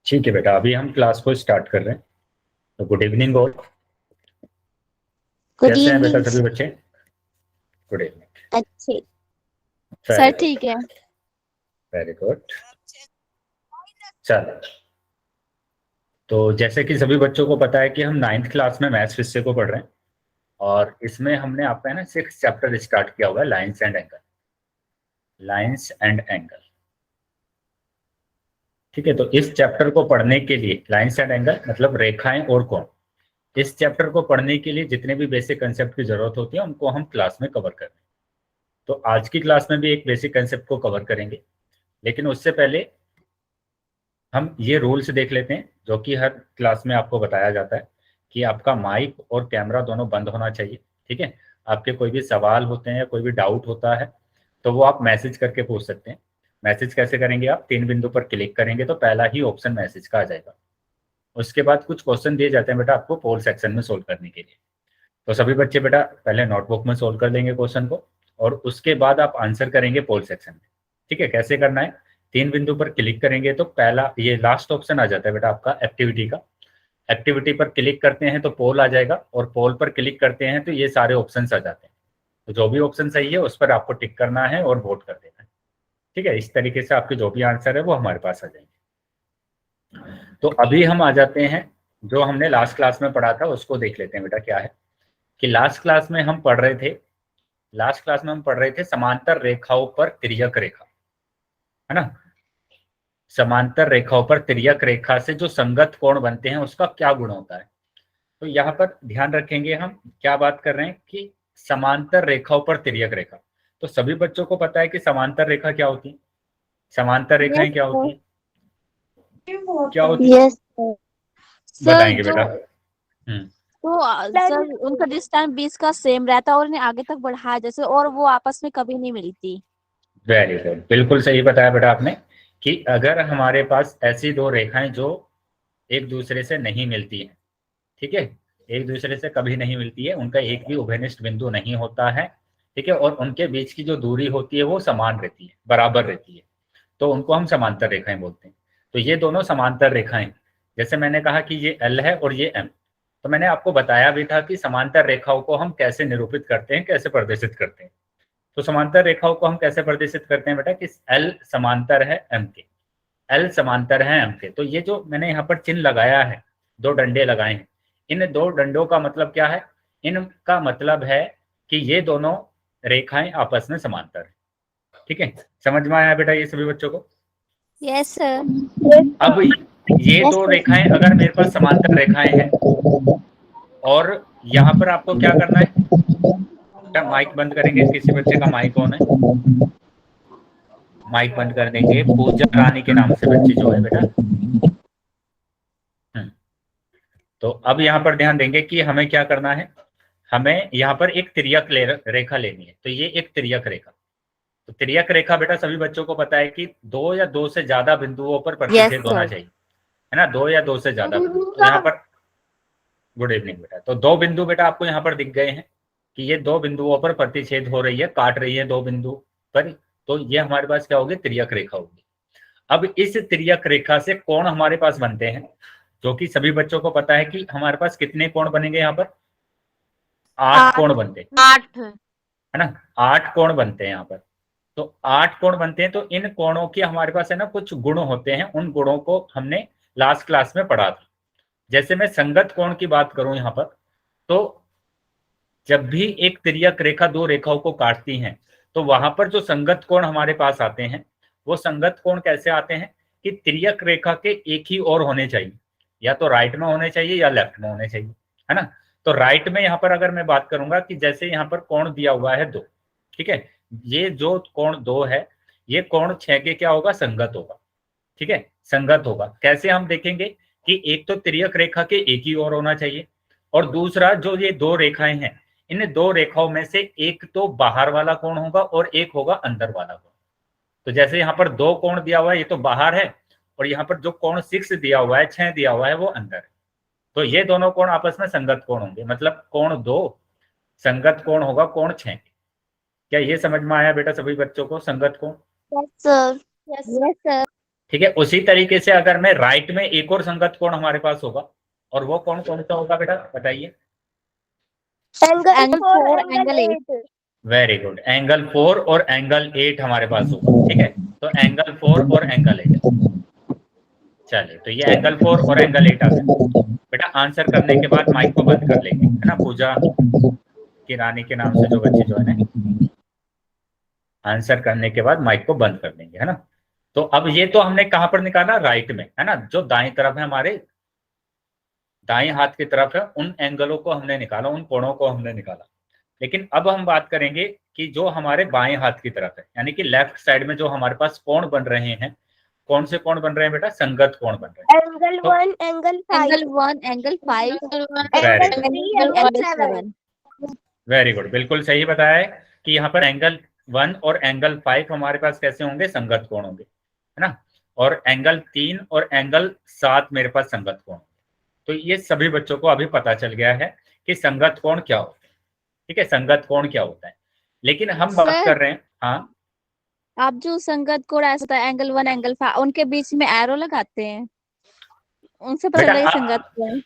ठीक है बेटा, अभी हम क्लास को स्टार्ट कर रहे हैं। तो गुड इवनिंग और गुड कैसे हैं बेटा इवनिंग। सभी बच्चे? Good evening. अच्छे वेरी सर, गुड, ठीक है। Very good. चलो, तो जैसे कि सभी बच्चों को पता है कि हम 9th क्लास में मैथ्स विषय को पढ़ रहे हैं, और इसमें हमने आपका है ना 6th चैप्टर स्टार्ट किया हुआ है, lines and angle. Lines and angle, ठीक है। तो इस चैप्टर को पढ़ने के लिए, लाइंस एंड एंगल मतलब रेखाएं और कोण, इस चैप्टर को पढ़ने के लिए जितने भी बेसिक कंसेप्ट की जरूरत होती है उनको हम क्लास में कवर करें। तो आज की क्लास में भी एक बेसिक कंसेप्ट को कवर करेंगे, लेकिन उससे पहले हम ये रूल्स देख लेते हैं जो कि हर क्लास में आपको बताया जाता है कि आपका माइक और कैमरा दोनों बंद होना चाहिए, ठीक है। आपके कोई भी सवाल होते हैं या कोई भी डाउट होता है तो वो आप मैसेज करके पूछ सकते हैं। मैसेज कैसे करेंगे? आप 3 बिंदु पर क्लिक करेंगे तो पहला ही ऑप्शन मैसेज का आ जाएगा। उसके बाद कुछ क्वेश्चन दिए जाते हैं बेटा आपको पोल सेक्शन में सोल्व करने के लिए। तो सभी बच्चे बेटा पहले नोटबुक में सोल्व कर लेंगे क्वेश्चन को, और उसके बाद आप आंसर करेंगे पोल सेक्शन में, ठीक है। कैसे करना है? 3 बिंदु पर क्लिक करेंगे तो पहला ये लास्ट ऑप्शन आ जाता है बेटा आपका एक्टिविटी का। एक्टिविटी पर क्लिक करते हैं तो पोल आ जाएगा, और पोल पर क्लिक करते हैं तो ये सारे ऑप्शन आ जाते हैं। तो जो भी ऑप्शन सही है उस पर आपको टिक करना है और वोट कर देना है, ठीक है। इस तरीके से आपके जो भी आंसर है वो हमारे पास आ जाएंगे। तो अभी हम आ जाते हैं, जो हमने लास्ट क्लास में पढ़ा था उसको देख लेते हैं बेटा। क्या है कि लास्ट क्लास में हम पढ़ रहे थे, लास्ट क्लास में हम पढ़ रहे थे समांतर रेखाओं पर तिर्यक रेखा, है ना। समांतर रेखाओं पर तिर्यक रेखा से जो संगत कोण बनते हैं उसका क्या गुण होता है। तो यहाँ पर ध्यान रखेंगे हम क्या बात कर रहे हैं कि समांतर रेखाओं पर तिर्यक रेखा। तो सभी बच्चों को पता है कि समांतर रेखा क्या होती है, समांतर यस रेखाएं क्या सर। होती है, क्या होती है? Yes sir. सर बताएंगे जो बेटा। हम्म। सर उनका डिस्टेंस 20 का सेम रहता है और इन्हें आगे तक बढ़ाया जैसे, और वो आपस में कभी नहीं मिलती। वेरी गुड, बिल्कुल सही बताया बेटा आपने कि अगर हमारे पास ऐसी दो रेखाएं जो एक दूसरे से नहीं मिलती हैं, ठीक है, एक दूसरे से कभी नहीं मिलती है, उनका एक भी उभयनिष्ठ बिंदु नहीं होता है, ठीक है, और उनके बीच की जो दूरी होती है वो समान रहती है, बराबर रहती है, तो उनको हम समांतर रेखाएं बोलते हैं। तो ये दोनों समांतर रेखाएं, जैसे मैंने कहा कि ये एल है और ये एम, तो मैंने आपको बताया भी था कि समांतर रेखाओं को हम कैसे निरूपित करते हैं, कैसे प्रदर्शित करते हैं। तो समांतर रेखाओं को हम कैसे प्रदर्शित करते हैं बेटा कि एल समांतर है एम के, एल समांतर है एम के। तो ये जो मैंने यहाँ पर चिन्ह लगाया है, दो डंडे लगाए हैं, इन दो डंडों का मतलब क्या है? इनका मतलब है कि ये दोनों रेखाएं आपस में समांतर है, ठीक है। समझ में आया बेटा ये सभी बच्चों को? Yes sir. अब ये यस दो रेखाएं सर। अगर मेरे पास समांतर रेखाएं हैं, और यहाँ पर आपको क्या करना है बेटा, माइक बंद करेंगे, किसी बच्चे का माइक ऑन है, माइक बंद कर देंगे। पूजा रानी के नाम से बच्ची जो है बेटा। हम्म। तो अब यहाँ पर ध्यान देंगे कि हमें क्या करना है, हमें यहाँ पर एक तिर्यक रेखा लेनी है। तो ये एक तिर्यक रेखा, तो तिर्यक रेखा बेटा सभी बच्चों को पता है कि दो या दो से ज्यादा बिंदुओं पर यस प्रतिच्छेद होना सर। चाहिए, है ना, दो या दो से ज्यादा बिंदु। तो यहाँ पर गुड इवनिंग बेटा, तो दो बिंदु बेटा आपको यहाँ पर दिख गए हैं कि ये दो बिंदुओं पर प्रतिच्छेद हो रही है, काट रही है दो बिंदु पर। तो ये हमारे पास क्या होगी? तिर्यक रेखा होगी। अब इस तिर्यक रेखा से कोण हमारे पास बनते हैं, जो कि सभी बच्चों को पता है कि हमारे पास कितने कोण बनेंगे यहाँ पर? 8 8। कोण बनते हैं, 8। है ना, 8 कोण बनते हैं यहाँ पर। तो 8 कोण बनते हैं, तो इन कोणों के हमारे पास है ना कुछ गुण होते हैं, उन गुणों को हमने लास्ट क्लास में पढ़ा था। जैसे मैं संगत कोण की बात करूं यहाँ पर, तो जब भी एक तिर्यक रेखा दो रेखाओं को काटती हैं तो वहां पर जो संगत कोण हमारे पास आते हैं, वो संगत कोण कैसे आते हैं कि तिर्यक रेखा के एक ही ओर होने चाहिए, या तो राइट में होने चाहिए या लेफ्ट में होने चाहिए, है ना। तो राइट में यहाँ पर अगर मैं बात करूंगा कि जैसे यहाँ पर कोण दिया हुआ है 2, ठीक है, ये जो कोण 2 है, ये कोण 6 के क्या होगा? संगत होगा, ठीक है, संगत होगा। कैसे हम देखेंगे कि एक तो तिर्यक रेखा के एक ही ओर होना चाहिए, और दूसरा जो ये दो रेखाएं हैं, इन दो रेखाओं में से एक तो बाहर वाला कोण होगा और एक होगा अंदर वाला कोण। तो जैसे यहाँ पर दो कोण दिया हुआ है, ये तो बाहर है, और यहाँ पर जो कोण 6 दिया हुआ है, 6 दिया हुआ है, वो अंदर है। तो ये दोनों कोण आपस में संगत कोण होंगे, मतलब कोण 2 संगत कोण होगा कोण 6। क्या ये समझ में आया बेटा सभी बच्चों को? संगत कोण, यस सर। Yes sir. ठीक है, उसी तरीके से अगर मैं राइट में एक और संगत कोण हमारे पास होगा, और वो कौन कौन सा होगा बेटा बताइए? Angle 4 angle 8। Very good, angle 4 और एंगल 8 हमारे पास होगा। ठीक है, तो एंगल 4 और एंगल 8। चलिए, तो ये एंगल 4 और एंगल 8 आ गया। बेटा आंसर करने के बाद माइक को बंद कर लेंगे, है ना। पूजा की रानी के नाम से जो बच्चे ज्वाइन है, आंसर करने के बाद माइक को बंद कर देंगे, है ना। तो अब ये तो हमने कहां पर निकाला? राइट में, है ना। जो दाएं तरफ है, हमारे दाएं हाथ की तरफ है, उन एंगलों को हमने निकाला, उन कोणों को हमने निकाला। लेकिन अब हम बात करेंगे कि जो हमारे बाएं हाथ की तरफ है, यानी कि लेफ्ट साइड में जो हमारे पास कोण बन रहे हैं, कौन से कोण बन रहे हैं बेटा? संगत कोण बन रहे हैं। एंगल तो 1 angle 5 angle 1 angle 5 very angle good, 3 angle 7 very good, बिल्कुल सही बताया है कि यहाँ पर एंगल 1 और एंगल 5 हमारे पास कैसे होंगे? संगत कोण होंगे, है ना। और एंगल 3 और एंगल 7 मेरे पास संगत कोण होंगे। तो ये सभी बच्चों को अभी पता चल गया है कि संगत कोण क्या होता है। ठीक है, संगत कोण क्या होता है। लेकिन हम बात सर, कर रहे हैं, हाँ आप जो संगत कोण ऐसा होता है एंगल 1 एंगल 5 उनके बीच में एरो लगाते हैं, उनसे पता बेटा चल रहा है संगत कोण।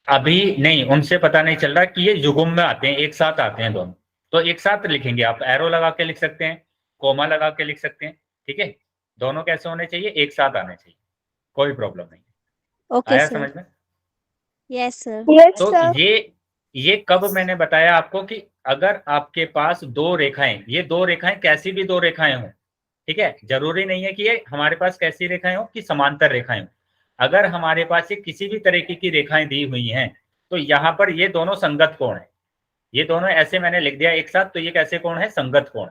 अभी नहीं, उनसे पता नहीं चल रहा कि ये युग्म में आते हैं, एक साथ आते हैं दोनों। तो एक साथ लिखेंगे, आप एरो लगा के लिख सकते हैं, कोमा लगा के लिख सकते हैं। ठीक है, दोनों कैसे होने चाहिए? एक साथ आने चाहिए, कोई प्रॉब्लम नहीं। ओके आया सर। समझ में? Yes sir. यस तो सर ये कब मैंने बताया आपको कि अगर आपके पास दो रेखाएं, ये दो रेखाएं कैसी भी दो रेखाएं हों, ठीक है, जरूरी नहीं है कि ये हमारे पास कैसी रेखाएं हो कि समांतर रेखाएं हो। अगर हमारे पास ये किसी भी तरीके की रेखाएं दी हुई हैं, तो यहाँ पर ये दोनों संगत कोण है। ये दोनों ऐसे मैंने लिख दिया एक साथ, तो ये कैसे कोण है? संगत कोण।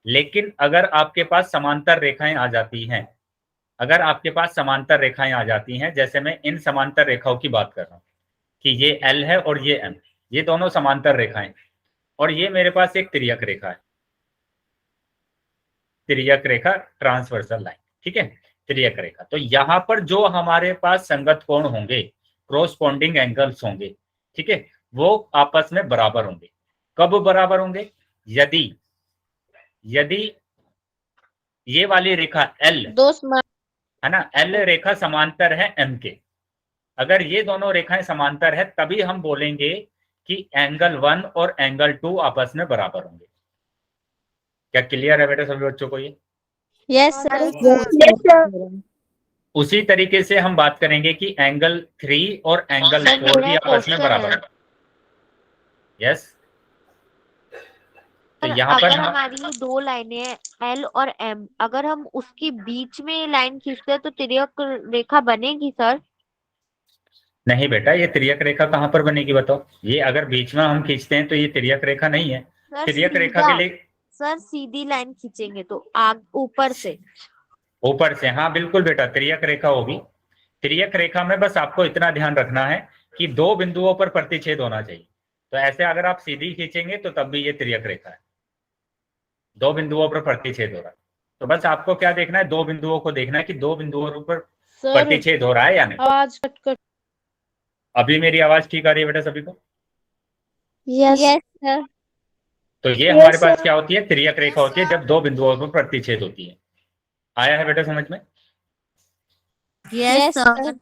लेकिन अगर आपके पास समांतर रेखाएं आ जाती हैं, अगर आपके पास समांतर रेखाएं आ जाती हैं, जैसे मैं इन समांतर रेखाओं की बात कर रहा हूं कि ये एल है और ये एम, ये दोनों समांतर रेखाएं, और ये मेरे पास एक तिर्यक रेखा है, तिर्यक रेखा, ट्रांसवर्सल लाइन। ठीक है, तिर्यक रेखा। तो यहां पर जो हमारे पास संगत कोण होंगे, क्रोस्पोंडिंग एंगल्स होंगे, ठीक है, वो आपस में बराबर होंगे। कब बराबर होंगे? यदि यदि ये वाली रेखा एल, है ना, एल रेखा समांतर है एम के। अगर ये दोनों रेखाएं समांतर है, तभी हम बोलेंगे कि एंगल 1 और एंगल 2 आपस में बराबर होंगे। क्या क्लियर है बेटा सभी बच्चों को ये? Yes sir. यस सर उसी तरीके से हम बात करेंगे कि एंगल 3 और एंगल 4 भी आपस में बराबर है। यस, तो यहाँ पर अगर हमारी दो लाइनें एल और एम, अगर हम उसके बीच में लाइन खींचते हैं तो तिर्यक रेखा बनेगी सर? नहीं बेटा, ये तिर्यक रेखा कहाँ पर बनेगी बताओ? ये अगर बीच में हम खींचते हैं तो ये तिर्यक रेखा नहीं है। तिर्यक रेखा के लिए सर सीधी लाइन खींचेंगे तो आग ऊपर से, ऊपर से, हाँ बिल्कुल बेटा, तिर्यक रेखा होगी। तिर्यक रेखा में बस आपको इतना ध्यान रखना है कि दो बिंदुओं पर प्रतिच्छेद होना चाहिए। तो ऐसे अगर आप सीधी खींचेंगे तो तब भी ये तिर्यक रेखा है, दो बिंदुओं पर प्रतिच्छेद हो रहा है। तो बस आपको क्या देखना है? दो बिंदुओं को देखना है कि दो बिंदुओं पर प्रतिच्छेद हो रहा है या नहीं। आवाज कट कट। अभी मेरी आवाज ठीक आ रही है बेटा सभी को? Yes sir. तो ये हमारे पास क्या होती है? तिर्यक रेखा होती है जब दो बिंदुओं पर प्रतिच्छेद होती है। आया है बेटा समझ में? Yes sir.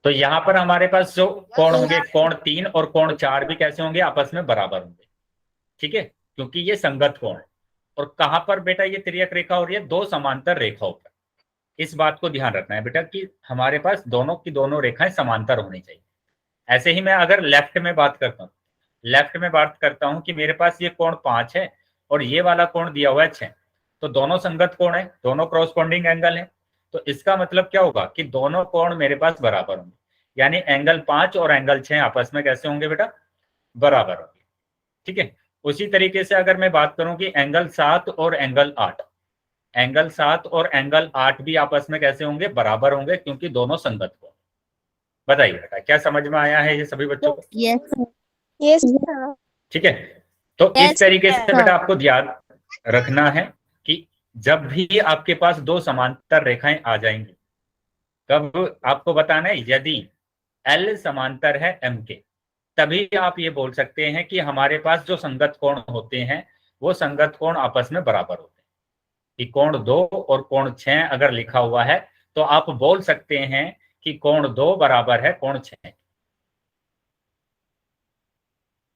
तो यहाँ पर हमारे पास जो कोण होंगे, कोण 3 और कोण 4 भी कैसे होंगे? आपस में बराबर होंगे। ठीक है, क्योंकि ये संगत कोण है। और कहां पर बेटा ये तिर्यक रेखा हो रही है? दो समांतर रेखाओं पर। इस बात को ध्यान रखना है बेटा कि हमारे पास दोनों की दोनों रेखाएं समांतर होनी चाहिए। ऐसे ही मैं अगर लेफ्ट में बात करता हूँ, लेफ्ट में बात करता हूं कि मेरे पास ये कोण 5 है और ये वाला कोण दिया हुआ है 6, तो दोनों संगत कोण है, दोनों क्रॉसपोंडिंग एंगल है। तो इसका मतलब क्या होगा कि दोनों कोण मेरे पास बराबर होंगे, यानी एंगल 5 और एंगल 6 आपस में कैसे होंगे बेटा? बराबर होंगे। ठीक है, उसी तरीके से अगर मैं बात करूं कि एंगल 7 और एंगल 8, एंगल 7 और एंगल 8 भी आपस में कैसे होंगे? बराबर होंगे, क्योंकि दोनों संगत कोण। बताइए बेटा, क्या समझ में आया है ये सभी बच्चों को? यस यस ठीक है, तो इस Yes, तरीके से sir. बेटा आपको ध्यान रखना है कि जब भी आपके पास दो समांतर रेखाएं आ जाएंगी, तब आपको बताना है यदि L समांतर है M के, तभी आप ये बोल सकते हैं कि हमारे पास जो संगत कोण होते हैं वो संगत कोण आपस में बराबर होते हैं। कि कोण 2 और कोण 6 अगर लिखा हुआ है तो आप बोल सकते हैं कि कोण 2 बराबर है कोण 6।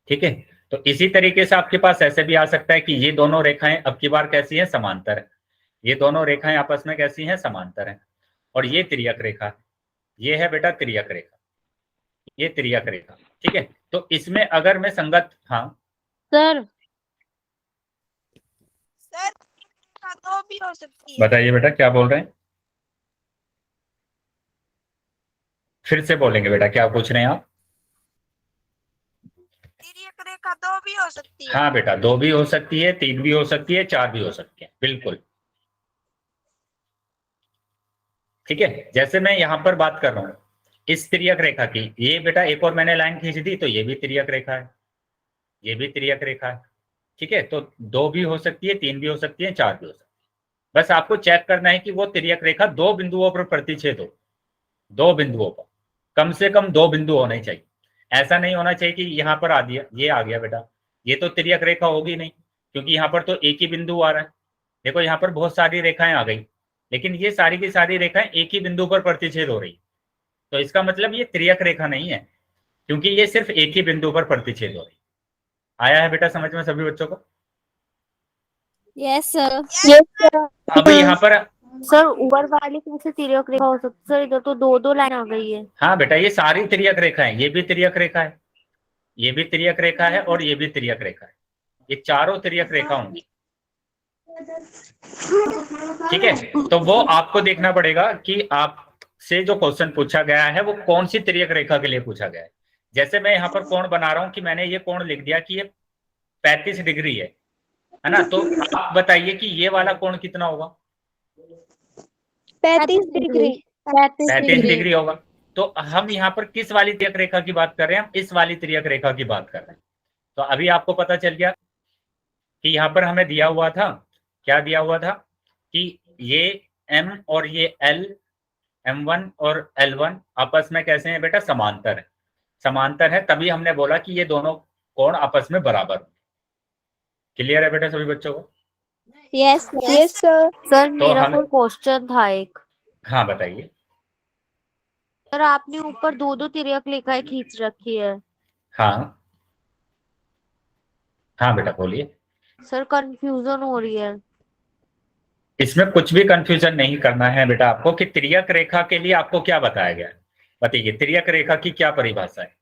ठीक है, तो इसी तरीके से आपके पास ऐसे भी आ सकता है कि ये दोनों रेखाएं अब की बार कैसी हैं, समांतर है। ये दोनों रेखाएं आपस में कैसी हैं, समांतर हैं। और ये तिर्यक रेखा है, ये है बेटा तिर्यक रेखा, ये तिर्यक रेखा। ठीक है, तो इसमें अगर मैं संगत, हाँ सर सर रेखा दो भी हो सकती है। बताइए बेटा क्या बोल रहे हैं, फिर से बोलेंगे बेटा, क्या पूछ रहे हैं आप? तिर्यक रेखा दो भी हो सकती है। हाँ बेटा, 2 भी हो सकती है, 3 भी हो सकती है, 4 भी हो सकती है, बिल्कुल। ठीक है, जैसे मैं यहां पर बात कर रहा हूं इस तिर्यक रेखा की, ये बेटा एक और मैंने लाइन खींच दी तो ये भी तिर्यक रेखा है, ये भी तिर्यक रेखा है। ठीक है, तो 2 भी हो सकती है, 3 भी हो सकती है, 4 भी हो सकती है। बस आपको चेक करना है कि वो तिर्यक रेखा 2 बिंदुओं पर प्रतिच्छेद हो, 2 बिंदुओं पर, कम से कम 2 बिंदु होने चाहिए। ऐसा नहीं होना चाहिए कि यहाँ पर आ दिया, ये आ गया बेटा, ये तो तिर्यक रेखा होगी नहीं, क्योंकि यहाँ पर तो एक ही बिंदु आ रहा है। देखो यहाँ पर बहुत सारी रेखाएं आ गई, लेकिन ये सारी की सारी रेखाएं एक ही बिंदु पर प्रतिच्छेद हो रही, तो इसका मतलब ये तिर्यक रेखा नहीं है, क्योंकि ये सिर्फ एक ही बिंदु पर प्रतिच्छेद हो रही। आया है बेटा समझ में सभी बच्चों को? Yes sir. अब यहाँ पर, सर ऊपर वाली कैसे तिर्यक रेखा हो सकती, सर इधर तो दो दो लाइन आ गई है। हाँ बेटा ये सारी तिर्यक रेखा है, ये भी तिर्यक रेखा है, ये भी तिर्यक रेखा है, और ये भी तिर्यक रेखा है, ये चारों तिर्यक रेखा होंगी। ठीक है, तो वो आपको देखना पड़ेगा कि आपसे जो क्वेश्चन पूछा गया है वो कौन सी तिर्यक रेखा के लिए पूछा गया है। जैसे मैं यहाँ पर कोण बना रहा हूं कि मैंने ये कोण लिख दिया कि ये 35 डिग्री है ना, तो आप बताइए कि ये वाला कोण कितना होगा? 35 डिग्री 35 डिग्री होगा। तो हम यहाँ पर किस वाली तिर्यक रेखा की बात कर रहे हैं? हम इस वाली तिर्यक रेखा की बात कर रहे हैं। तो अभी आपको पता चल गया कि यहाँ पर हमें दिया हुआ था, क्या दिया हुआ था कि ये M और ये L, M1 और L1 आपस में कैसे हैं बेटा? समांतर है, समांतर है, तभी हमने बोला कि ये दोनों कोण आपस में बराबर हैं। क्लियर है बेटा सभी बच्चों को? Yes sir. सर मेरा हम- कोई क्वेश्चन था एक। हाँ बताइए। सर आपने ऊपर दो दो तिर्यक रेखाएं खींच रखी है। हाँ हाँ बेटा बोलिए। सर कंफ्यूजन हो रही है। इसमें कुछ भी कंफ्यूजन नहीं करना है बेटा आपको, कि तिर्यक रेखा के लिए आपको क्या बताया गया है। बताइए तिर्यक रेखा की क्या परिभाषा है?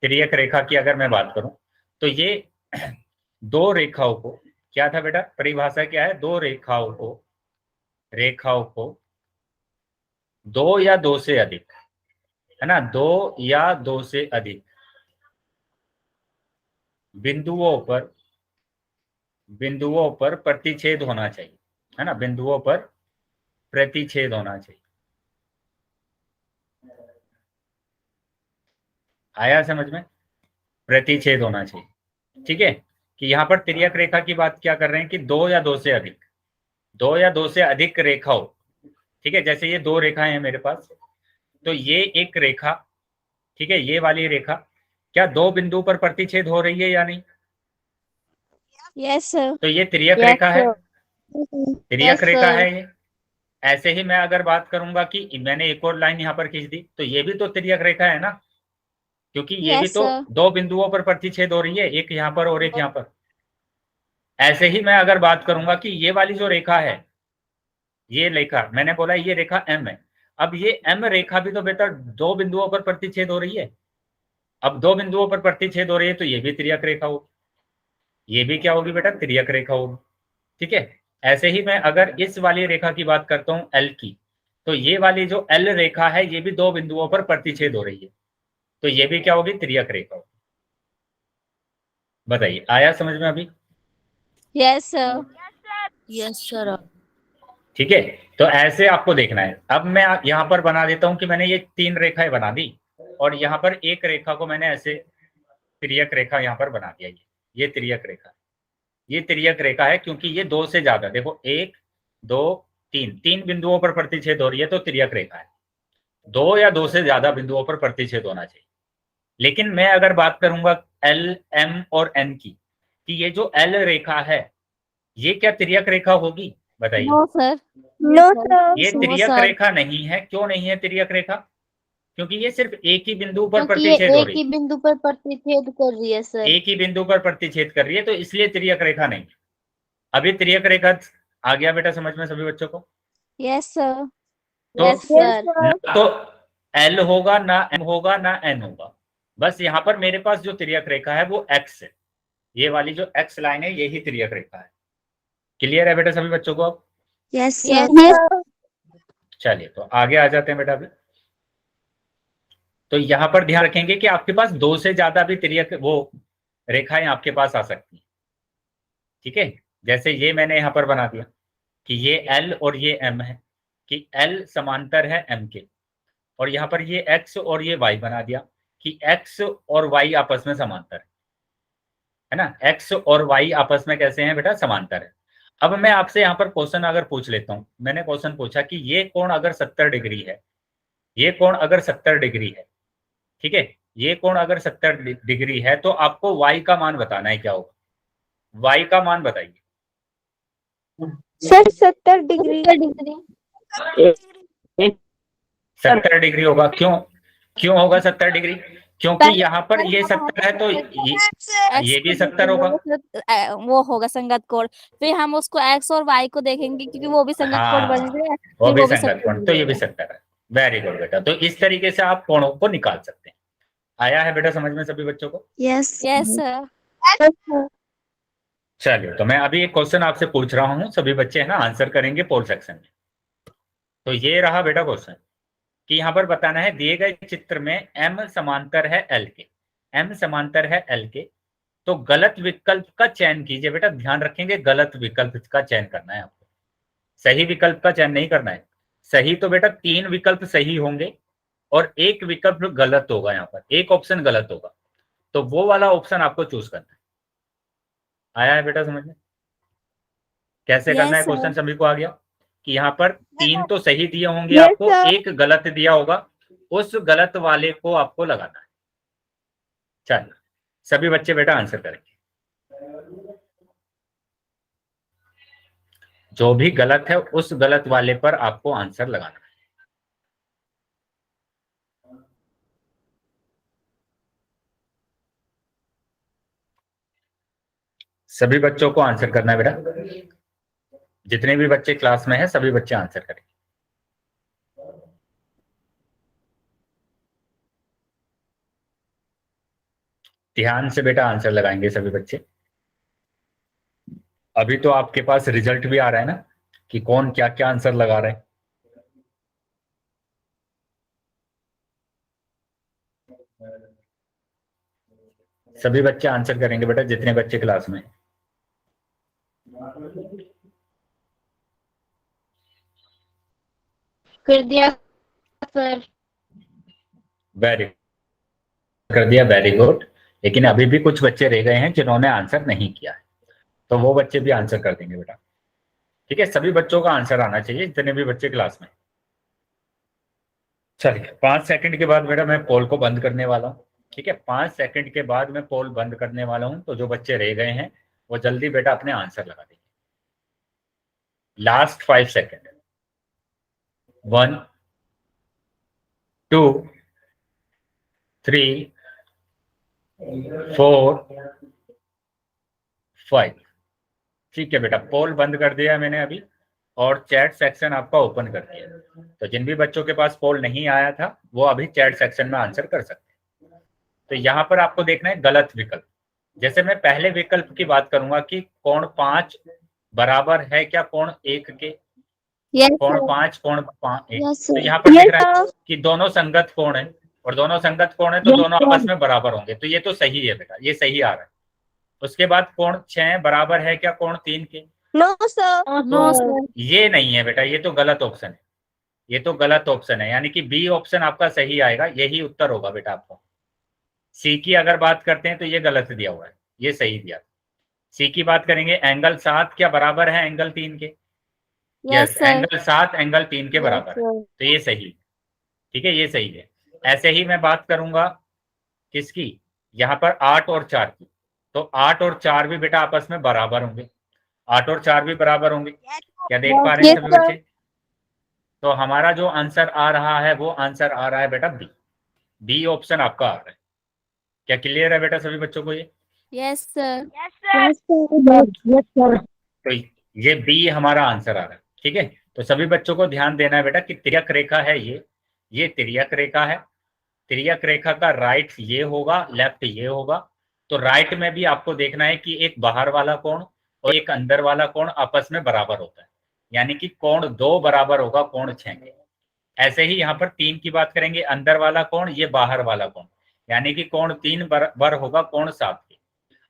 तिर्यक रेखा की अगर मैं बात करूं तो ये दो रेखाओं को, क्या था बेटा परिभाषा क्या है? दो रेखाओं को दो या दो से अधिक, है ना, दो या दो से अधिक बिंदुओं पर प्रतिच्छेद होना चाहिए, है ना, बिंदुओं पर प्रतिच्छेद होना चाहिए। आया समझ में? प्रतिच्छेद होना चाहिए। ठीक है, कि यहाँ पर तिर्यक रेखा की बात क्या कर रहे हैं कि दो या दो से अधिक रेखाओं, ठीक है, जैसे ये दो रेखाएं हैं मेरे पास, तो ये एक रेखा, ठीक है, ये वाली रेखा क्या दो बिंदु पर प्रतिच्छेद हो रही है या नहीं? Yes sir. तो ये तिर्यक Yes, रेखा है, sir. तिर्यक Yes, रेखा sir. है ये। ऐसे ही मैं अगर बात करूंगा कि मैंने एक और लाइन यहाँ पर खींच दी, तो ये भी तो तिर्यक रेखा है ना, क्योंकि ये भी Yes, तो sir. दो बिंदुओं पर प्रतिच्छेद हो रही है, एक यहाँ पर और एक यहाँ पर। ऐसे ही मैं अगर बात करूंगा कि ये वाली जो रेखा है, ये रेखा मैंने बोला ये रेखा M है, अब ये M रेखा भी तो बेटा दो बिंदुओं पर प्रतिच्छेद हो रही है। अब दो बिंदुओं पर प्रतिच्छेद हो रही है तो ये भी तिर्यक रेखा होगी, ये भी क्या होगी बेटा? तिर्यक रेखा होगी। ठीक है, ऐसे ही मैं अगर इस वाली रेखा की बात करता हूं L की, तो ये वाली जो L रेखा है ये भी दो बिंदुओं पर प्रतिच्छेद हो रही है, तो ये भी क्या होगी? तिर्यक रेखा होगी। बताइए आया समझ में अभी? Yes sir. Yes sir. ठीक है, तो ऐसे आपको देखना है। अब मैं यहाँ पर बना देता हूं कि मैंने ये तीन रेखाएं बना दी और यहाँ पर एक रेखा को मैंने ऐसे तिर्यक रेखा यहाँ पर बना दिया। ये तिर्यक रेखा, ये तिर्यक रेखा है क्योंकि ये दो से ज्यादा, देखो एक दो तीन बिंदुओं पर प्रतिच्छेद हो रही है तो तिर्यक रेखा है। दो या दो से ज्यादा बिंदुओं पर प्रतिच्छेद होना चाहिए। लेकिन मैं अगर बात करूंगा L, M और N की, कि ये जो L रेखा है ये क्या तिर्यक रेखा होगी? बताइए। No sir. No sir. ये नो तिर्यक सर। रेखा नहीं है। क्यों नहीं है तिर्यक रेखा? क्योंकि ये सिर्फ एक ही बिंदु पर क्योंकि ये प्रतिच्छेद हो एक रही ही है, बिंदु पर प्रतिच्छेद कर रही है सर। एक ही बिंदु पर प्रतिच्छेद कर रही है, तो इसलिए तिर्यक रेखा नहीं है। अभी तिर्यक रेखा आ गया बेटा समझ में सभी बच्चों को? Yes sir. तो यस सर। ना तो एल होगा, ना एम होगा, ना एन होगा। बस यहाँ पर मेरे पास जो तिर्यक रेखा है वो एक्स है। ये वाली जो एक्स लाइन है यही तिर्यक रेखा है। क्लियर है बेटा सभी बच्चों को? अब यस यस सर। चलिए तो आगे आ जाते हैं बेटा। अभी तो यहां पर ध्यान रखेंगे कि आपके पास दो से ज्यादा भी तिर्यक वो रेखाएं आपके पास आ सकती हैं। ठीक है, जैसे ये मैंने यहां पर बना दिया कि ये एल और ये एम है, कि एल समांतर है एम के, और यहाँ पर ये एक्स और ये वाई बना दिया कि एक्स और वाई आपस में समांतर है ना। एक्स और वाई आपस में कैसे हैं बेटा? समांतर है। अब मैं आपसे यहाँ पर क्वेश्चन अगर पूछ लेता हूँ, मैंने क्वेश्चन पूछा कि ये कोण अगर 70 डिग्री है, ये कोण अगर 70 डिग्री है, ठीक है, ये कोण अगर 70 डिग्री है, तो आपको y का मान बताना है। क्या होगा? y का मान बताइए। Sir 70 degree. 70 डिग्री होगा। क्यों? क्यों होगा 70 डिग्री? क्योंकि यहाँ पर ये 70 है तो ये भी 70 होगा। वो होगा संगत कोण, फिर हम उसको एक्स और वाई को देखेंगे क्योंकि वो भी संगत कोण बन रहे हैं, वो फिर भी वो भी संगत कोण, तो ये भी 70 है। वेरी गुड बेटा। तो इस तरीके से आप कोणों को निकाल सकते हैं। आया है बेटा समझ में सभी बच्चों को? Yes yes sir. चलिए तो मैं अभी एक क्वेश्चन आपसे पूछ रहा हूँ, सभी बच्चे है ना आंसर करेंगे पोल सेक्शन में। तो ये रहा बेटा क्वेश्चन कि यहाँ पर बताना है दिए गए चित्र में एम समांतर है एल के, एम समांतर है एल के, तो गलत विकल्प का चयन कीजिए। बेटा ध्यान रखेंगे गलत विकल्प का चयन करना है आपको, सही विकल्प का चयन नहीं करना है। सही तो बेटा 3 विकल्प सही होंगे और एक विकल्प गलत होगा, यहाँ पर एक ऑप्शन गलत होगा, तो वो वाला ऑप्शन आपको चूज करना है। आया है बेटा समझ में? कैसे करना है? Yes, question sir. सभी को आ गया कि यहाँ पर 3 तो सही दिए होंगे Yes, आपको, sir. एक गलत दिया होगा, उस गलत वाले को आपको लगाना है। चलिए सभी बच्चे बेटा आंसर करेंगे। जो भी गलत है उस गलत वाले पर आपको आंसर लगाना है। सभी बच्चों को आंसर करना है बेटा। जितने भी बच्चे क्लास में हैं सभी बच्चे आंसर करेंगे। ध्यान से बेटा आंसर लगाएंगे सभी बच्चे। अभी तो आपके पास रिजल्ट भी आ रहा है ना कि कौन क्या क्या आंसर लगा रहे हैं। सभी बच्चे आंसर करेंगे बेटा जितने बच्चे क्लास में हैं। कर दिया सर। वेरी कर दिया, वेरी गुड। लेकिन अभी भी कुछ बच्चे रह गए हैं जिन्होंने आंसर नहीं किया है, तो वो बच्चे भी आंसर कर देंगे बेटा। ठीक है, सभी बच्चों का आंसर आना चाहिए जितने भी बच्चे क्लास में। चलिए 5 सेकंड के बाद बेटा मैं पोल को बंद करने वाला हूँ। ठीक है, 5 सेकंड के बाद मैं पोल बंद करने वाला हूँ, तो जो बच्चे रह गए हैं वो जल्दी बेटा अपने आंसर लगा देंगे। Last 5 second. 1 2 3 4 5। ठीक है बेटा, पोल बंद कर दिया मैंने अभी और चैट सेक्शन आपका ओपन कर दिया। तो जिन भी बच्चों के पास पोल नहीं आया था वो अभी चैट सेक्शन में आंसर कर सकते हैं। तो यहाँ पर आपको देखना है गलत विकल्प। जैसे मैं पहले विकल्प की बात करूंगा कि कोण 5 बराबर है क्या कोण 1 के? कोण 5 कोण 1। तो यहाँ पर देख रहा है कि दोनों संगत कोण है, और दोनों संगत कोण है तो दोनों आपस में बराबर होंगे, तो ये तो सही है बेटा, ये सही आ रहा है। उसके बाद कोण 6 बराबर है क्या कोण 3 के? No sir. No sir. ये नहीं है बेटा, ये तो गलत ऑप्शन है, ये तो गलत ऑप्शन है, यानी कि बी ऑप्शन आपका सही आएगा, यही उत्तर होगा बेटा आपको। सी की अगर बात करते हैं तो ये गलत दिया हुआ है, ये सही दिया। सी की बात करेंगे, एंगल 7 क्या बराबर है एंगल 3 के? यस, एंगल 7 एंगल 3 के बराबर है, तो ये सही। ठीक है, ये सही है। ऐसे ही मैं बात करूंगा किसकी, यहाँ पर 8 और 4 की, तो 8 और 4 भी बेटा आपस में बराबर होंगे, 8 और 4 भी बराबर होंगे। क्या देख पा रहे हैं Yes, सभी sir. बच्चे? तो हमारा जो आंसर आ रहा है वो आंसर आ रहा है बेटा बी। बी ऑप्शन आपका आ रहा है। क्या क्लियर है बेटा सभी बच्चों को ये? Yes sir. Yes, sir. Yes, sir. तो ये बी हमारा आंसर आ रहा है। ठीक है, तो सभी बच्चों को ध्यान देना है बेटा कि तिर्यक रेखा है ये तिर्यक रेखा है। तिर्यक रेखा का राइट ये होगा, लेफ्ट ये होगा। तो राइट में भी आपको देखना है कि एक बाहर वाला कोण और एक अंदर वाला कोण आपस में बराबर होता है, यानी कि कोण 2 बराबर होगा कोण 6 के। ऐसे ही यहाँ पर 3 की बात करेंगे, अंदर वाला कोण ये बाहर वाला कोण, यानी कि कोण 3 बराबर होगा कोण 7 के।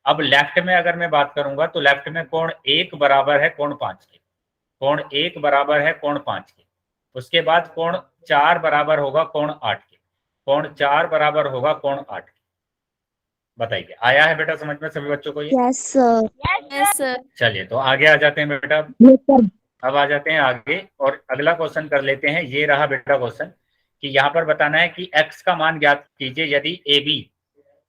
अब लेफ्ट में अगर मैं बात करूंगा तो लेफ्ट में कोण 1 बराबर है कोण 5 के, कोण 1 बराबर है कोण 5 के। उसके बाद कोण 4 बराबर होगा कोण 8 के, कोण 4 बराबर होगा कोण 8 के। बताइए आया है बेटा समझ में सभी बच्चों को ये? Yes, sir. Yes sir. चलिए तो आगे आ जाते हैं बेटा। Yes, sir. अब आ जाते हैं आगे और अगला क्वेश्चन कर लेते हैं। ये रहा बेटा क्वेश्चन कि यहाँ पर बताना है कि x का मान ज्ञात कीजिए यदि AB,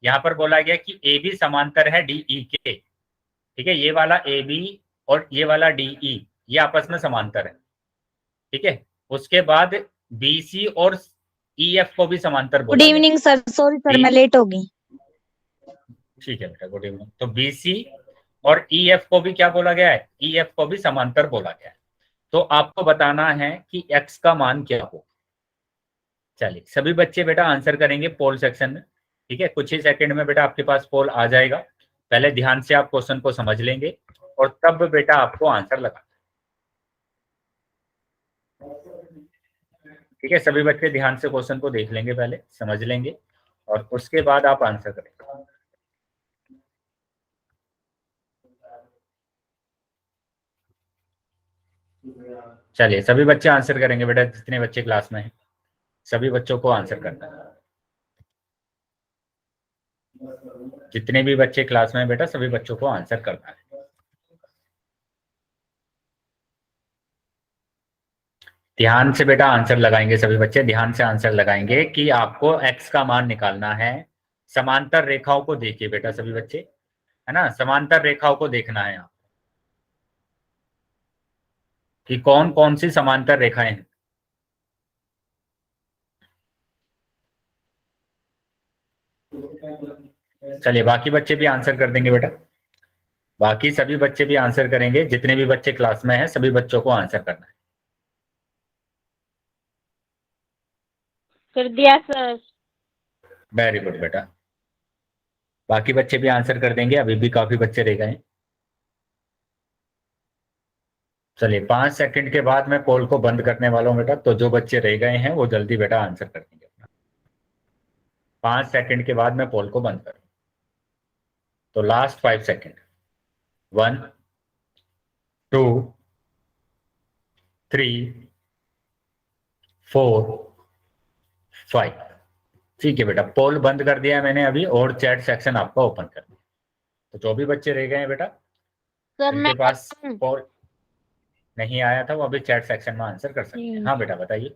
यहाँ पर बोला गया कि AB समांतर है DE के। ठीक है, ये वाला AB और ये वाला DE ये आपस में समांतर है। ठीक है, उसके बाद BC और EF को भी समांतर Good बोला गया। evening, sir. Sorry, sir. मैं late हो गई. ठीक है बेटा, गुड इवनिंग। तो BC और EF को भी क्या बोला गया है? EF को भी समांतर बोला गया है। तो आपको बताना है कि x का मान क्या हो। चलिए सभी बच्चे बेटा आंसर करेंगे पोल सेक्शन में। ठीक है, कुछ ही सेकंड में बेटा आपके पास पोल आ जाएगा। पहले ध्यान से आप क्वेश्चन को समझ लेंगे और तब बेटा आपको आंसर लगाना। ठीक है, सभी बच्चे ध्यान से क्वेश्चन को देख लेंगे, पहले समझ लेंगे और उसके बाद आप आंसर करेंगे। चलिए सभी बच्चे आंसर करेंगे बेटा, जितने बच्चे क्लास में हैं सभी बच्चों को आंसर करना है। जितने भी बच्चे क्लास में हैं बेटा सभी बच्चों को आंसर करना है। ध्यान से बेटा आंसर लगाएंगे सभी बच्चे, ध्यान से आंसर लगाएंगे कि आपको x का मान निकालना है। समांतर रेखाओं को देखिए बेटा सभी बच्चे, है ना, समांतर रेखाओं को देखना है आप कि कौन कौन सी समांतर रेखाएं हैं। चलिए बाकी बच्चे भी आंसर कर देंगे बेटा, बाकी सभी बच्चे भी आंसर करेंगे। जितने भी बच्चे क्लास में हैं सभी बच्चों को आंसर करना है। कर दिया सर। वेरी गुड बेटा, बाकी बच्चे भी आंसर कर देंगे, अभी भी काफी बच्चे रह गए हैं। चलिए 5 सेकंड के बाद मैं पोल को बंद करने वाला हूं बेटा, तो जो बच्चे रह गए हैं वो जल्दी बेटा आंसर कर देंगे अपना। 5 सेकंड के बाद मैं पोल को बंद करूँ तो लास्ट 5 सेकंड। 1 2 3 4 5। ठीक है बेटा, पोल बंद कर दिया है मैंने अभी और चैट सेक्शन आपका ओपन कर दिया। तो जो भी बच्चे रह गए हैं बेटा सर जिनके पास पोल नहीं आया था वो अभी चैट सेक्शन में आंसर कर सकते हैं। हाँ बेटा बताइए,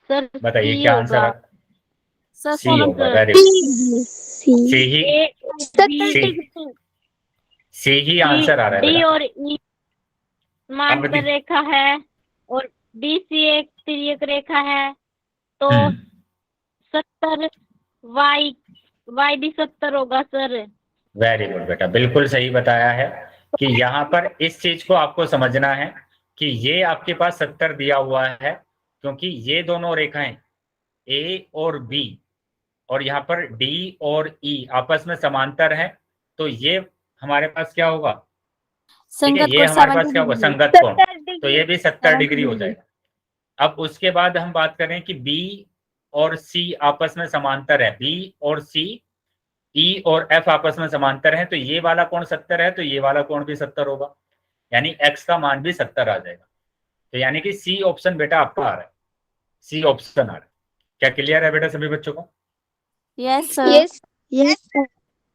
सर बताइए C क्या आंसर होगा। है? सर सी होगा, वेरी गुड। सी ही सी ही आंसर आ रहा है डी बेटा। और ई समांतर रेखा है और BC एक तिर्यक रेखा है, तो 70 वाई भी 70 होगा सर। वेरी गुड बेटा, बिल्कुल सही बताया है कि यहाँ पर इस चीज को आपको समझना है कि ये आपके पास 70 दिया हुआ है क्योंकि ये दोनों रेखाएं ए और बी और यहाँ पर डी और ई आपस में समांतर है, तो ये हमारे पास क्या होगा? ठीक है, संगत ये कोण हमारे पास 70 क्या होगा? डिग्री। संगत कोण, तो ये भी 70 डिग्री हो जाएगा। अब उसके बाद हम बात करें कि बी और सी आपस में समांतर है, बी और सी, ई और एफ आपस में समांतर है, तो ये वाला कोण 70 है तो ये वाला कोण भी 70 होगा, यानी एक्स का मान भी 70 आ जाएगा। तो यानी कि सी ऑप्शन बेटा आपका आ रहा है, सी ऑप्शन आ रहा है। क्या क्लियर है बेटा सभी बच्चों को? Yes sir. Yes. Yes, sir.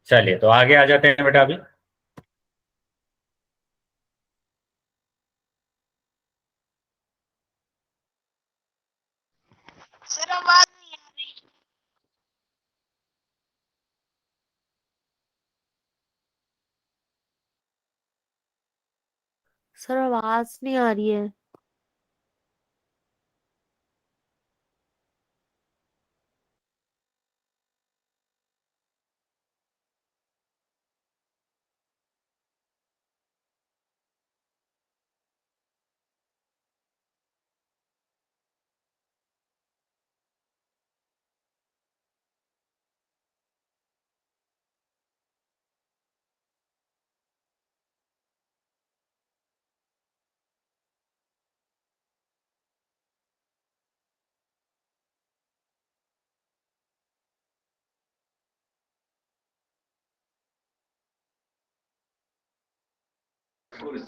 चलिए तो आगे आ जाते हैं बेटा। अभी सर आवाज नहीं आ रही। सर आवाज नहीं आ रही है।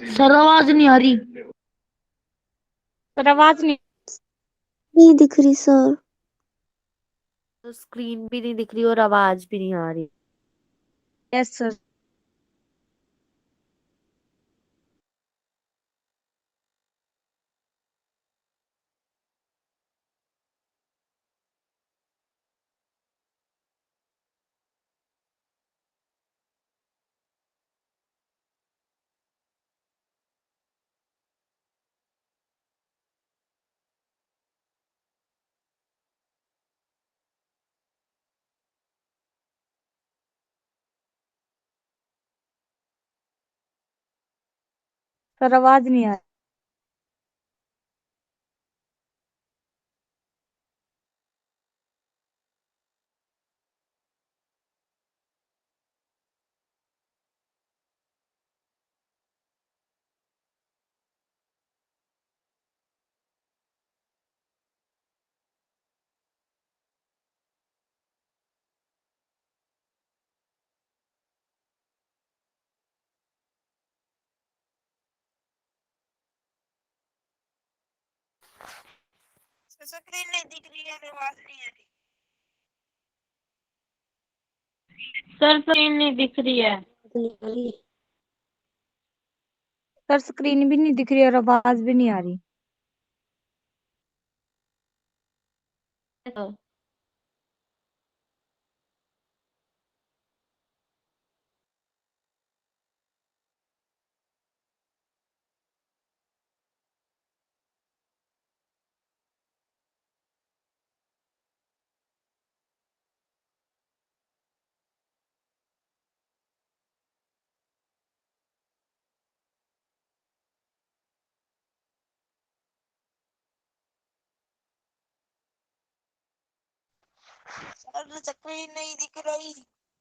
सर आवाज नहीं आ रही। सर आवाज नहीं दिख रही सर। तो स्क्रीन भी नहीं दिख रही और आवाज भी नहीं आ रही। Yes sir. सर आवाज नहीं आ रही। स्क्रीन नहीं दिख रही है, आवाज नहीं आ रही। सर स्क्रीन नहीं दिख रही है। सर स्क्रीन भी नहीं दिख रही और आवाज भी नहीं आ रही। सर स्क्रीन नहीं दिख रही।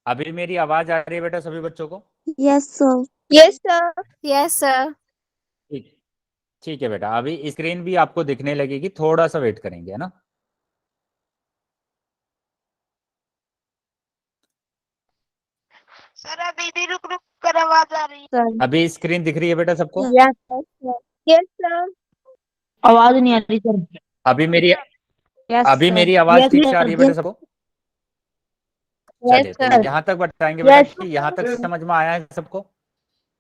अभी मेरी आवाज आ रही है बेटा सभी बच्चों को? Yes sir. Yes sir. Yes sir. ठीक ठीक है बेटा, अभी स्क्रीन भी आपको दिखने लगेगी, थोड़ा सा वेट करेंगे, है ना? सर अभी भी रुक रुक कर आवाज आ रही है। सर। अभी स्क्रीन दिख रही है बेटा सबको? Yes sir. Yes sir. आवाज नहीं आ रही सर। अभी मेरी यस अभी सर। मेरी आवाज ठीक से आ रही है बेटा यस सबको? यस चलिए, तो सर। यहाँ तक बताएंगे बेटा यस कि यहाँ तक समझ में आया है सबको?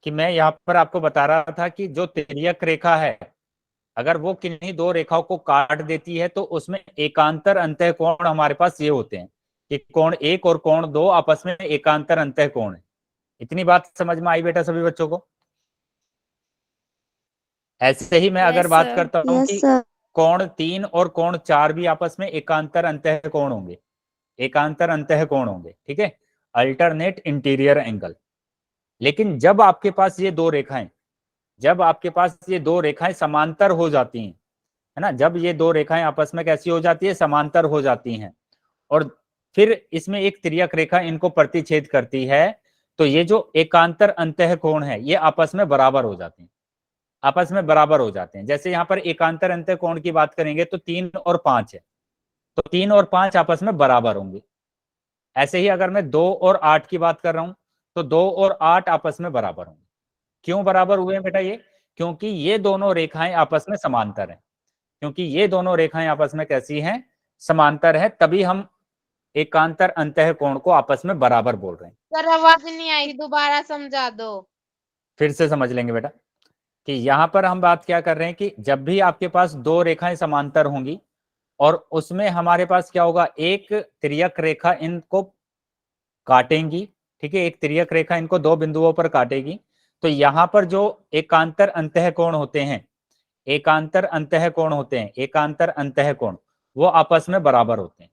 कि मैं यहाँ पर आपको बता रहा था कि जो तिर्यक रेखा है, अगर वो किन्हीं दो रेखाओं को काट देती है तो उसमें एकांतर अंतःकोण हमारे पास ये होते हैं कि कोण एक और कोण दो आपस में एकांतर अंतःकोण है। इतनी बात समझ में आई बेटा सभी बच्चों को? ऐसे ही मैं अगर Yes, बात sir. करता हूं यस कि सर। कोण 3 और कोण 4 भी आपस में एकांतर अंतःकोण होंगे, एकांतर अंतःकोण होंगे, ठीक है, अल्टरनेट इंटीरियर एंगल। लेकिन जब आपके पास ये दो रेखाएं, जब आपके पास ये दो रेखाएं समांतर हो जाती हैं, है ना, जब ये दो रेखाएं आपस में कैसी हो जाती है, समांतर हो जाती हैं, और फिर इसमें एक तिर्यक रेखा इनको प्रतिच्छेद करती है, तो ये जो एकांतर अंतःकोण है ये आपस में बराबर हो जाते हैं, आपस में बराबर हो जाते हैं। जैसे यहाँ पर एकांतर अंतःकोण की बात करेंगे तो 3 और 5 है, तो 3 और 5 आपस में बराबर होंगे। ऐसे ही अगर मैं 2 और 8 की बात कर रहा हूं तो 2 और 8 आपस में बराबर होंगे। क्यों बराबर हुए हैं बेटा ये? क्योंकि ये दोनों रेखाएं आपस में समांतर हैं, क्योंकि ये दोनों रेखाएं आपस में कैसी हैं, समांतर है, तभी हम एकांतर अंतःकोण को आपस में बराबर बोल रहे हैं। सर आवाज नहीं आई, दोबारा समझा दो। फिर से समझ लेंगे बेटा कि यहां पर हम बात क्या कर रहे हैं कि जब भी आपके पास दो रेखाएं समांतर होंगी और उसमें हमारे पास क्या होगा, एक तिर्यक रेखा इनको काटेंगी, ठीक है, एक तिर्यक रेखा इनको दो बिंदुओं पर काटेगी, तो यहां पर जो एकांतर अंतःकोण होते हैं, एकांतर अंतःकोण होते हैं, एकांतर अंतःकोण, वो आपस में बराबर होते हैं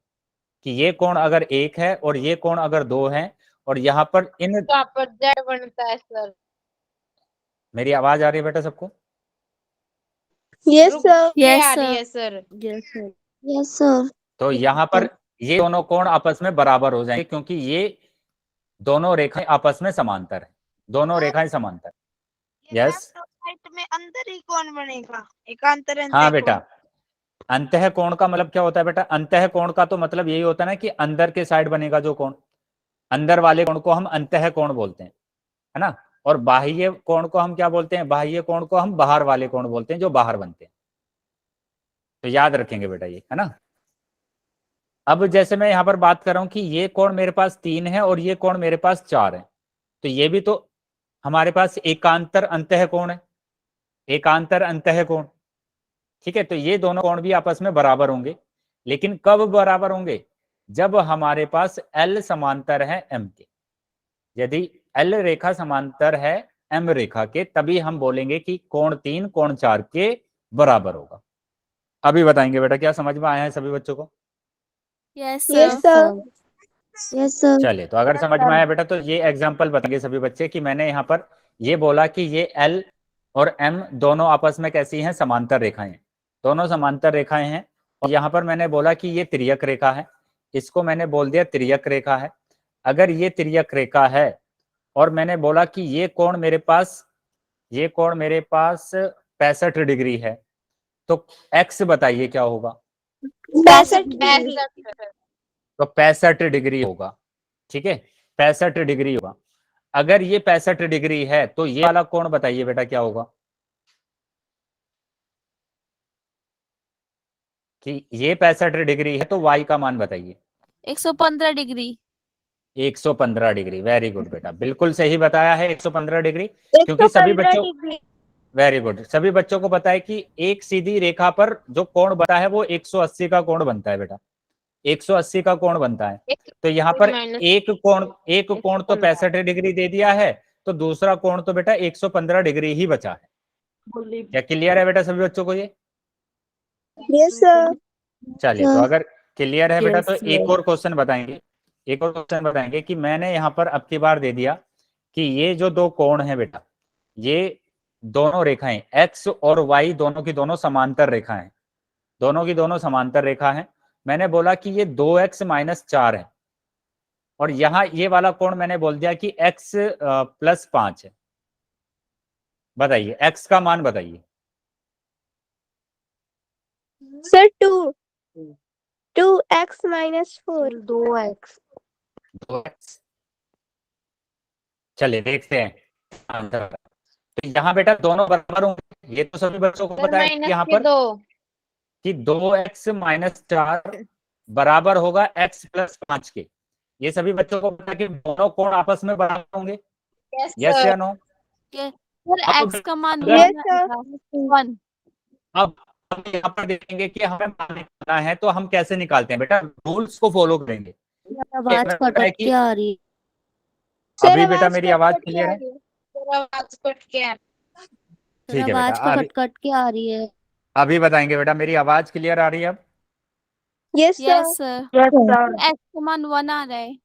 कि ये कोण अगर 1 है और ये कोण अगर 2 है, और यहाँ पर इन, यहाँ पर जेड बनता है सर। मेरी आवाज आ रही है बेटा सबको? यस रुक सर। के Yes, आ रही sir. है sir. Yes, sir. Yes sir. तो यहाँ पर ये दोनों कोण आपस में बराबर हो जाएंगे क्योंकि ये दोनों रेखाएं आपस में समांतर है, दोनों रेखाएं समांतर। ये यस, लेफ्ट और राइट में अंदर ही कौन बनेगा? एकांतर हाँ अंतःकोण। बेटा, अंतःकोण का मतलब क्या होता है बेटा? अंतःकोण का तो मतलब यही होता है ना कि अंदर के साइड बनेगा जो कोण, अंदर वाले कोण को हम अंतःकोण बोलते हैं, है ना। और बाह्य कोण को हम क्या बोलते हैं? बाह्य कोण को हम बाहर वाले कोण बोलते हैं, जो बाहर बनते हैं। तो याद रखेंगे बेटा ये, है ना। अब जैसे मैं यहाँ पर बात कर रहा हूँ कि ये कोण मेरे पास 3 है और ये कोण मेरे पास 4 है, तो ये भी तो हमारे पास एकांतर अंतःकोण है, एकांतर अंतःकोण, ठीक है। तो ये दोनों कोण भी आपस में बराबर होंगे, लेकिन कब बराबर होंगे? जब हमारे पास L समांतर है M के। यदि L रेखा समांतर है M रेखा के, तभी हम बोलेंगे कि कोण 3 कोण 4 के बराबर होगा। अभी बताएंगे बेटा, क्या समझ में आया है सभी बच्चों को? Yes, yes sir. Sir. Yes sir. चलिए, तो अगर समझ में आया बेटा तो ये एग्जाम्पल बताएंगे सभी बच्चे कि मैंने यहाँ पर ये बोला कि ये L और M दोनों आपस में कैसी हैं? समांतर रेखाएं, दोनों समांतर रेखाएं हैं। और यहाँ पर मैंने बोला कि ये तिर्यक रेखा है, इसको मैंने बोल दिया तिर्यक रेखा है। अगर ये तिर्यक रेखा है और मैंने बोला कि ये कोण मेरे पास, ये कोण मेरे पास 65 डिग्री है, तो x बताइए क्या होगा? 65 तो 65 डिग्री होगा, ठीक है, 65 डिग्री होगा। अगर ये 65 डिग्री है तो ये वाला कोण बताइए बेटा क्या होगा? कि ये 65 डिग्री है तो y का मान बताइए। 115 डिग्री। 115 डिग्री, वेरी गुड बेटा, बिल्कुल सही बताया है, 115 डिग्री। क्योंकि सभी बच्चों, वेरी गुड, सभी बच्चों को पता है कि एक सीधी रेखा पर जो कोण बनता है वो 180 का कोण बनता है बेटा, 180 का कोण बनता है। तो यहाँ पर एक कोण तो 65 डिग्री दे दिया है, तो दूसरा कोण तो बेटा 115 डिग्री ही बचा है। क्या क्लियर है बेटा सभी बच्चों को ये? Yes sir. चलिए, तो अगर क्लियर है बेटा Yes, तो एक sir. और क्वेश्चन बताएंगे, एक और क्वेश्चन बताएंगे कि मैंने यहाँ पर अब की बार दे दिया कि ये जो दो कोण है बेटा, ये दोनों रेखाएं x और y दोनों की दोनों समांतर रेखा है, दोनों की दोनों समांतर रेखा है। मैंने बोला कि ये 2x - 4 है, और यहाँ ये वाला कोण मैंने बोल दिया कि x + 5 है। बताइए x का मान बताइए। Sir 2x - 4। 2x. 2x, चलिए देखते हैं आंसर। तो यहाँ बेटा दोनों बराबर होंगे, ये तो सभी बच्चों को पता है कि यहाँ पर कि 2x - 4 बराबर होगा x + 5 के। ये सभी बच्चों को पता है कि दोनों कोण आपस में बराबर होंगे, यस या नो? सर अब x का मान अगर- वन। अब हम यहाँ पर देखेंगे कि हमें मान निकालना है, तो हम कैसे निकालते हैं बेटा? रूल्स को फॉलो करेंगे। आवाज हमें पता है कट कि के आ रही है। अभी बेटा मेरी आवाज क्लियर है? आवाज कट के आ ठीक है बेटा, आवाज कट के आ रही है। अभी बताएंगे बेटा, मेरी आवाज क्लियर आ रही है अब? Yes yes sir. Sir. x का मान 1 आ रहा है।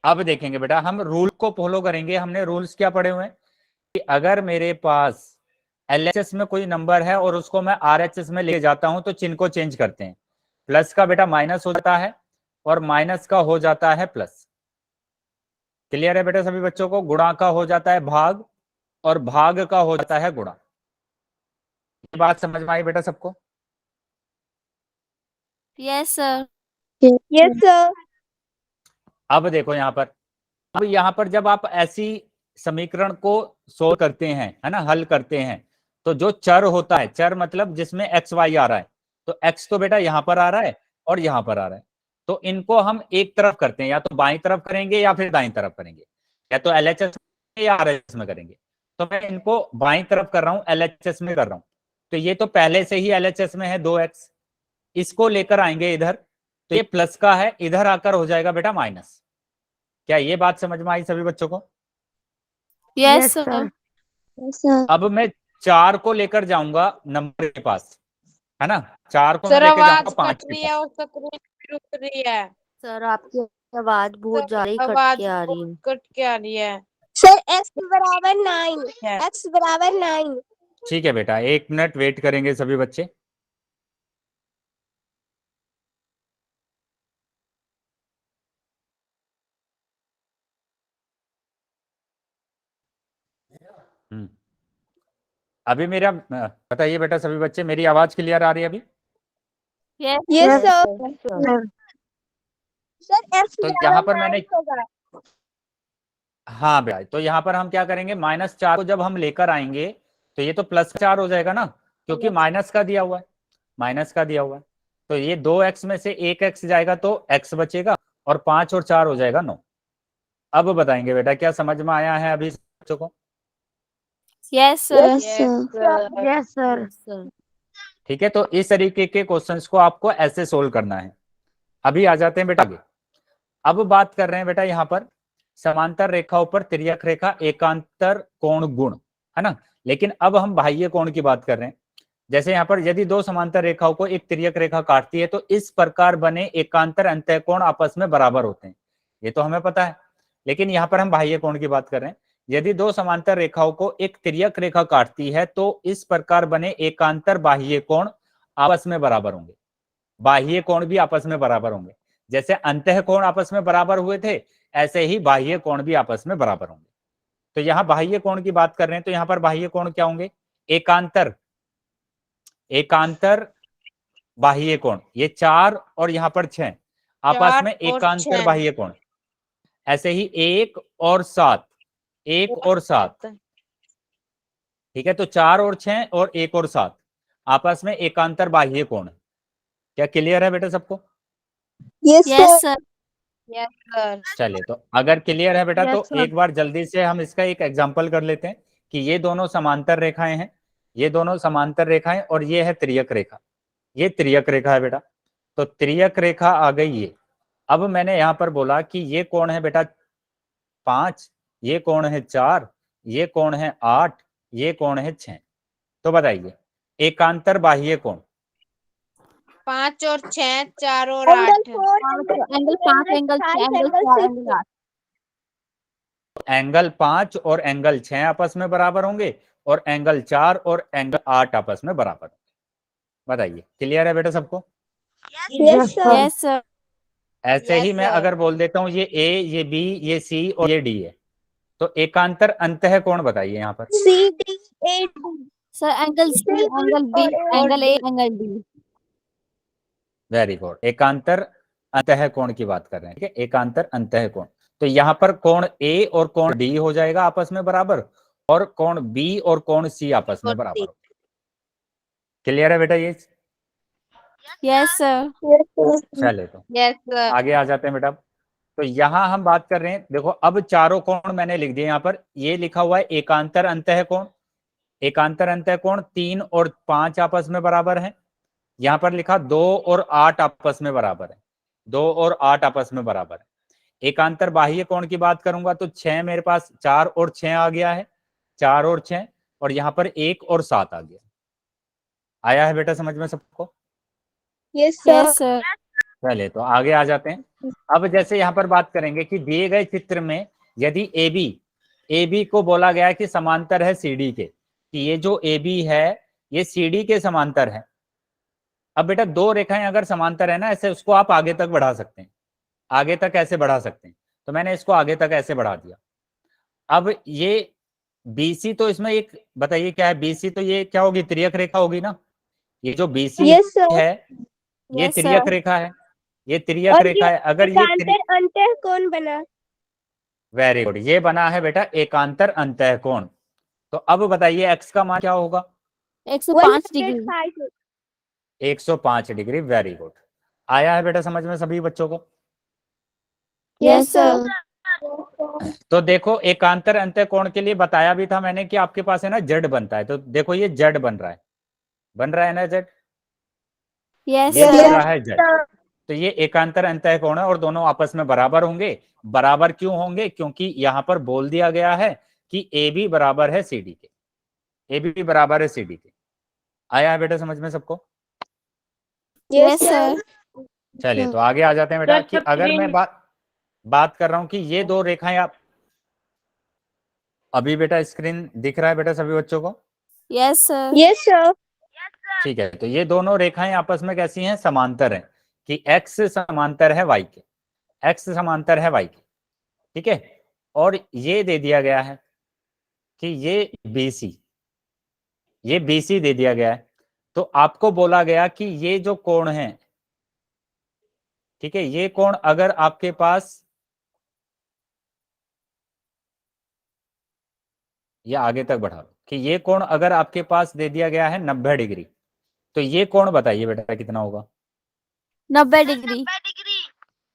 अब देखेंगे बेटा, हम रूल को फॉलो करेंगे। हमने रूल्स क्या पढ़े हुए हैं कि अगर मेरे पास LHS में कोई नंबर है और उसको मैं RHS में ले जाता हूं तो चिन्ह को चेंज करते हैं। प्लस का बेटा माइनस हो जाता है और माइनस का हो जाता है प्लस। क्लियर है बेटा सभी बच्चों को? गुणा का हो जाता है भाग और भाग का हो जाता है गुणा। ये बात समझ में आई बेटा सबको? Yes sir. Yes sir. अब देखो यहाँ पर, अब यहाँ पर जब आप ऐसी समीकरण को सोल्व करते हैं, है ना, हल करते हैं, तो जो चर होता है, चर मतलब जिसमें x y आ रहा है, तो x तो बेटा यहाँ पर आ रहा है और यहाँ पर आ रहा है, तो इनको हम एक तरफ करते हैं, या तो बाईं तरफ करेंगे या फिर दाईं तरफ करेंगे, या तो LHS में या RHS में करेंगे। तो मैं इनको बाईं तरफ कर रहा हूँ, LHS में कर रहा हूँ। तो ये तो पहले से ही LHS में है 2x, इसको लेकर आएंगे इधर, तो ये प्लस का है, इधर आकर हो जाएगा बेटा माइनस। क्या ये बात समझ में आई सभी बच्चों को? Yes sir. सर अब मैं 4 को लेकर जाऊंगा नंबर के पास, है ना, 4 को मैं सर लेकर आवाज जाऊंगा 5 कट के रही पास। है और स्क्रीन भी रुक रही है। सर आपकी आवाज बहुत ज्यादा ही कट आवाज के आ रही बहुत है। कट के आ रही है। सर x बराबर 9, है। x बराबर 9। ठीक है बेटा, 1 मिनट वेट करेंगे सभी बच्चे। अभी मेरा बताइए बेटा सभी बच्चे, मेरी आवाज क्लियर आ रही है अभी? Yes sir. सर x तो यहाँ पर बराबर मैंने 9 होगा। हाँ बेटा, तो यहाँ पर हम क्या करेंगे, -4 को जब हम लेकर आएंगे तो ये तो +4 हो जाएगा ना, क्योंकि माइनस का दिया हुआ है, माइनस का दिया हुआ है। तो ये 2x में से 1x जाएगा तो x बचेगा, और 5 और 4 हो जाएगा 9। अब बताएंगे बेटा, क्या समझ में आया है अभी बच्चों को? Yes sir. Yes sir. ठीक है, तो इस तरीके के क्वेश्चंस को आपको ऐसे सोल्व करना है। अभी आ जाते हैं बेटा आगे। अब बात कर रहे हैं बेटा यहाँ पर समांतर रेखाओं पर तिर्यक रेखा एकांतर कोण गुण, है ना। लेकिन अब हम बाह्य कोण की बात कर रहे हैं। जैसे यहाँ पर यदि दो समांतर रेखाओं को एक तिर्यक रेखा काटती है तो इस प्रकार बने एकांतर अंतःकोण आपस में बराबर होते हैं, ये तो हमें पता है। लेकिन यहाँ पर हम बाह्य कोण की बात कर रहे हैं। यदि दो समांतर रेखाओं को एक तिर्यक रेखा काटती है तो इस प्रकार बने एकांतर बाह्य कोण आपस में बराबर होंगे। बाह्य कोण भी आपस में बराबर होंगे। जैसे अंतःकोण आपस में बराबर हुए थे, ऐसे ही बाह्य कोण भी आपस में बराबर होंगे। तो यहाँ बाह्य कोण की बात कर रहे हैं, तो यहाँ पर बाह्य कोण क्या होंगे, एकांतर, एकांतर बाह्य कोण, ये 4 और यहाँ पर 6 आपस में 4 और एकांतर 6। बाह्य कोण। ऐसे ही 1 और 7, 1 और 7, ठीक है। तो 4 और 6 और 1 और 7 आपस में एकांतर बाह्य कोण है। क्या क्लियर है बेटा सबको? Yes yes sir. Sir. Yes sir. चलिए, तो अगर क्लियर है बेटा Yes, तो sir. एक बार जल्दी से हम इसका एक एग्जांपल कर लेते हैं कि ये दोनों समांतर रेखाएं हैं, ये दोनों समांतर रेखाएं, और ये है त्रियक रेखा, ये त्रियक रेखा है बेटा। तो त्रियक रेखा आ गई ये। अब मैंने यहां पर बोला कि ये कोण है बेटा 5, ये कोण है 4, ये कोण है 8, ये कोण है 6। तो बताइए एकांतर बाह्य कोण 5 और 6, 4 और angle 8। 4, angle 5, angle 6, angle 4, angle 8। Angle 5 और एंगल 6 आपस में बराबर होंगे, और एंगल 4 और एंगल 8 आपस में बराबर होंगे। बताइए क्लियर है बेटा सबको? Yes sir. Yes sir. ऐसे ही Yes, मैं sir. अगर बोल देता हूँ ये ए, ये बी, ये सी और ये डी है, तो एकांतर अंतःकोण बताइए यहाँ पर। CD, sir angle C, angle B, angle A, angle D. Very good, एकांतर अंतःकोण की बात कर रहे हैं, ठीक है, एकांतर अंतःकोण। तो यहाँ पर कोण ए और कोण डी हो जाएगा आपस में बराबर, और कोण बी और कोण सी आपस में बराबर हो। क्लियर है बेटा ये? Yes sir. चले, तो यस सर। आगे आ जाते हैं बेटा। तो यहाँ हम बात कर रहे हैं, देखो अब चारों कोण मैंने लिख दिए यहाँ पर। ये लिखा हुआ है एकांतर अंतःकोण, एकांतर अंतःकोण 3 और 5 आपस में बराबर है। यहाँ पर लिखा 2 और 8 आपस में बराबर है, 2 और 8 आपस में बराबर है। एकांतर बाह्य कोण की बात करूंगा तो 6 मेरे पास, 4 और 6 आ गया है, 4 और 6, और यहाँ पर 1 और 7 आ गया। आया है बेटा समझ में सबको? Yes yes sir. सर। चलिए, तो आगे आ जाते हैं। अब जैसे यहाँ पर बात करेंगे कि दिए गए चित्र में यदि AB को बोला गया है कि समांतर है CD के, कि ये जो AB है ये CD के समांतर है। अब बेटा दो रेखाएं अगर समांतर है ना, ऐसे उसको आप आगे तक बढ़ा सकते हैं, आगे तक ऐसे बढ़ा सकते हैं। तो मैंने इसको आगे तक ऐसे बढ़ा दिया। अब ये BC, तो इसमें एक बताइए क्या है, BC तो ये क्या होगी, त्रियक रेखा होगी ना। ये जो BC यस सर। है ये Yes, त्रियक sir. रेखा है, ये त्रियक और रेखा है। अगर ये एकांतर अंतःकोण बना। वेरी गुड, ये बना है बेटा एकांतर अंतःकोण। तो अब बताइए x का मान क्या होगा? 105 डिग्री। 105। 105 डिग्री। वेरी गुड, आया है बेटा समझ में सभी बच्चों को? Yes sir. तो देखो एकांतर अंतःकोण के लिए बताया भी था मैंने कि आपके पास है ना z बनता है। तो देखो ये z बन रहा है, बन रहा है ना z, यस ये बन सर। रहा है z। तो ये एकांतर अंतःकोण है और दोनों आपस में बराबर होंगे। बराबर क्यों होंगे? क्योंकि यहाँ पर बोल दिया गया है कि ए बी बराबर है सी डी के, ए बी बराबर है सी डी के। आया है बेटा समझ में सबको? Yes sir. चलिए तो आगे आ जाते हैं बेटा सर, कि अगर मैं बात कर रहा हूं कि ये दो रेखाएं आप अभी बेटा स्क्रीन दिख रहा है बेटा सभी बच्चों को? Yes sir. Yes sir. ठीक है, तो ये दोनों रेखाएं आपस में कैसी हैं? समांतर हैं, कि x समांतर है y के, x समांतर है y के, ठीक है। और ये दे दिया गया है कि ये BC, ये BC दे दिया गया है। तो आपको बोला गया कि ये जो कोण है, ठीक है, ये कोण अगर आपके पास, ये आगे तक बढ़ा लो, कि ये कोण अगर आपके पास दे दिया गया है 90 डिग्री, तो ये कोण बताइए बेटा कितना होगा? 90 डिग्री।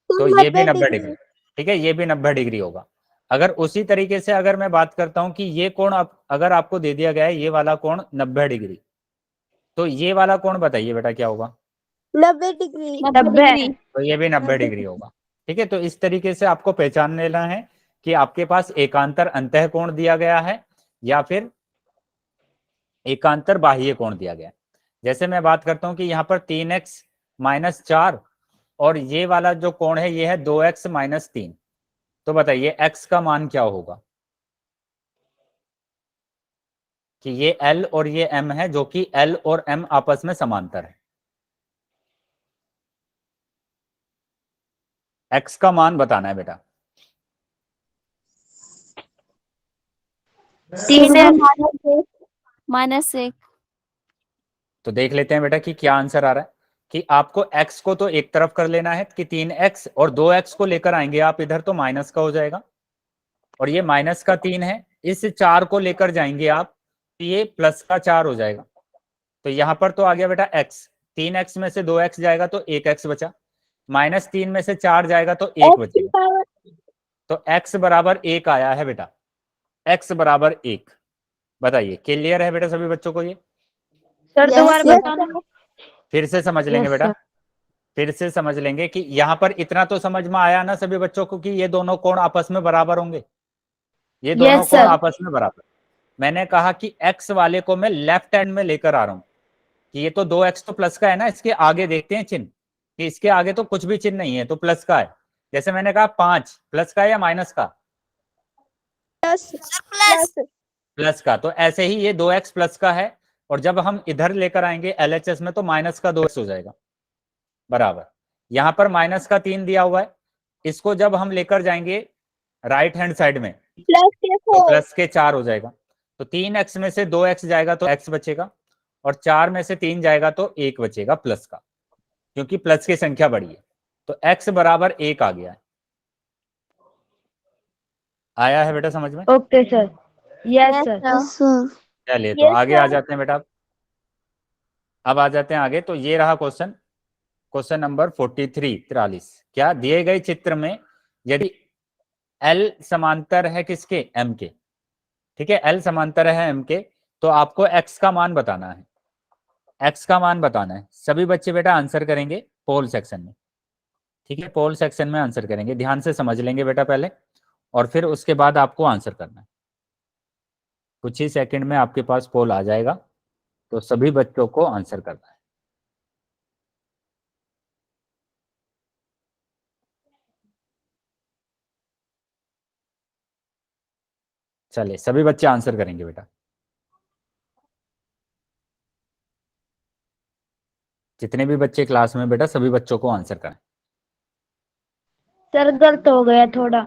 तो ये भी 90 डिग्री, ठीक है, ये भी 90 डिग्री होगा। अगर उसी तरीके से अगर मैं बात करता हूं कि ये कोण अगर आपको दे दिया गया है ये वाला कोण 90 डिग्री, तो ये वाला कोण बताइए बेटा क्या होगा? 90 डिग्री। 90 डिग्री। तो ये भी 90 डिग्री होगा, ठीक है। तो इस तरीके से आपको पहचान लेना है कि आपके पास एकांतर अंतः कोण दिया गया है या फिर एकांतर बाह्य कोण दिया गया है। जैसे मैं बात करता हूं कि यहाँ पर 3x - 4 और ये वाला जो कोण है ये है 2x - 3, तो बताइए x का मान क्या होगा? कि ये L और ये M है, जो कि L और M आपस में समांतर है। x का मान बताना है बेटा। -1। तो देख लेते हैं बेटा कि क्या आंसर आ रहा है। कि आपको x को तो एक तरफ कर लेना है कि 3x, और 2x को लेकर आएंगे आप इधर तो माइनस का हो जाएगा, और ये माइनस का 3 है, इस 4 को लेकर जाएंगे आप तो ये प्लस का 4 हो जाएगा। तो यहां पर तो आ गया बेटा x, 3x में से 2x जाएगा तो 1x बचा, -3 में से 4 जाएगा तो 1 बचेगा, तो x बराबर 1 आया है बेटा, x बराबर 1। बताइए क्लियर है बेटा सभी बच्चों को? ये सर दोबारा Yes, बताना। फिर से समझ लेंगे Yes, बेटा, sir. फिर से समझ लेंगे कि यहाँ पर इतना तो समझ में आया ना सभी बच्चों को कि ये दोनों कोण आपस में बराबर होंगे, ये दोनों Yes, कोण sir. आपस में बराबर। मैंने कहा कि x वाले को मैं लेफ्ट हैंड में लेकर आ रहा हूं कि ये तो 2x तो प्लस का है ना, इसके आगे देखते हैं चिन्ह कि इसके आगे तो कुछ भी चिन्ह नहीं है तो प्लस का है। जैसे मैंने कहा 5 प्लस का है या माइनस का? प्लस। प्लस का। तो ऐसे ही ये 2x प्लस का है, और जब हम इधर लेकर आएंगे LHS में तो माइनस का 2x हो जाएगा बराबर। यहां पर माइनस का 3 दिया हुआ है, इसको जब हम लेकर जाएंगे राइट हैंड साइड में प्लस के तो 4। प्लस के 4 हो जाएगा। तो 3x में से 2x जाएगा तो x बचेगा, और 4 में से 3 जाएगा तो 1 बचेगा प्लस का, क्योंकि प्लस की संख्या बड़ी है। तो x बराबर 1 आ गया है। आया है बेटा समझ में? Okay sir. Yes sir. चलिए तो आगे आ जाते हैं बेटा। अब आ जाते हैं आगे। तो ये रहा क्वेश्चन नंबर 43। क्या दिए गए चित्र में यदि L समांतर है किसके? M के, ठीक है, L समांतर है M के, तो आपको x का मान बताना है, x का मान बताना है। सभी बच्चे बेटा आंसर करेंगे पोल सेक्शन में, ठीक है, पोल सेक्शन में आंसर करेंगे। ध्यान से समझ लेंगे बेटा पहले, और फिर उसके बाद आपको आंसर करना है। कुछ ही सेकंड में आपके पास पोल आ जाएगा, तो सभी बच्चों को आंसर करना है। चलिए सभी बच्चे आंसर करेंगे बेटा, जितने भी बच्चे क्लास में बेटा सभी बच्चों को आंसर करें। सर गलत हो गया थोड़ा।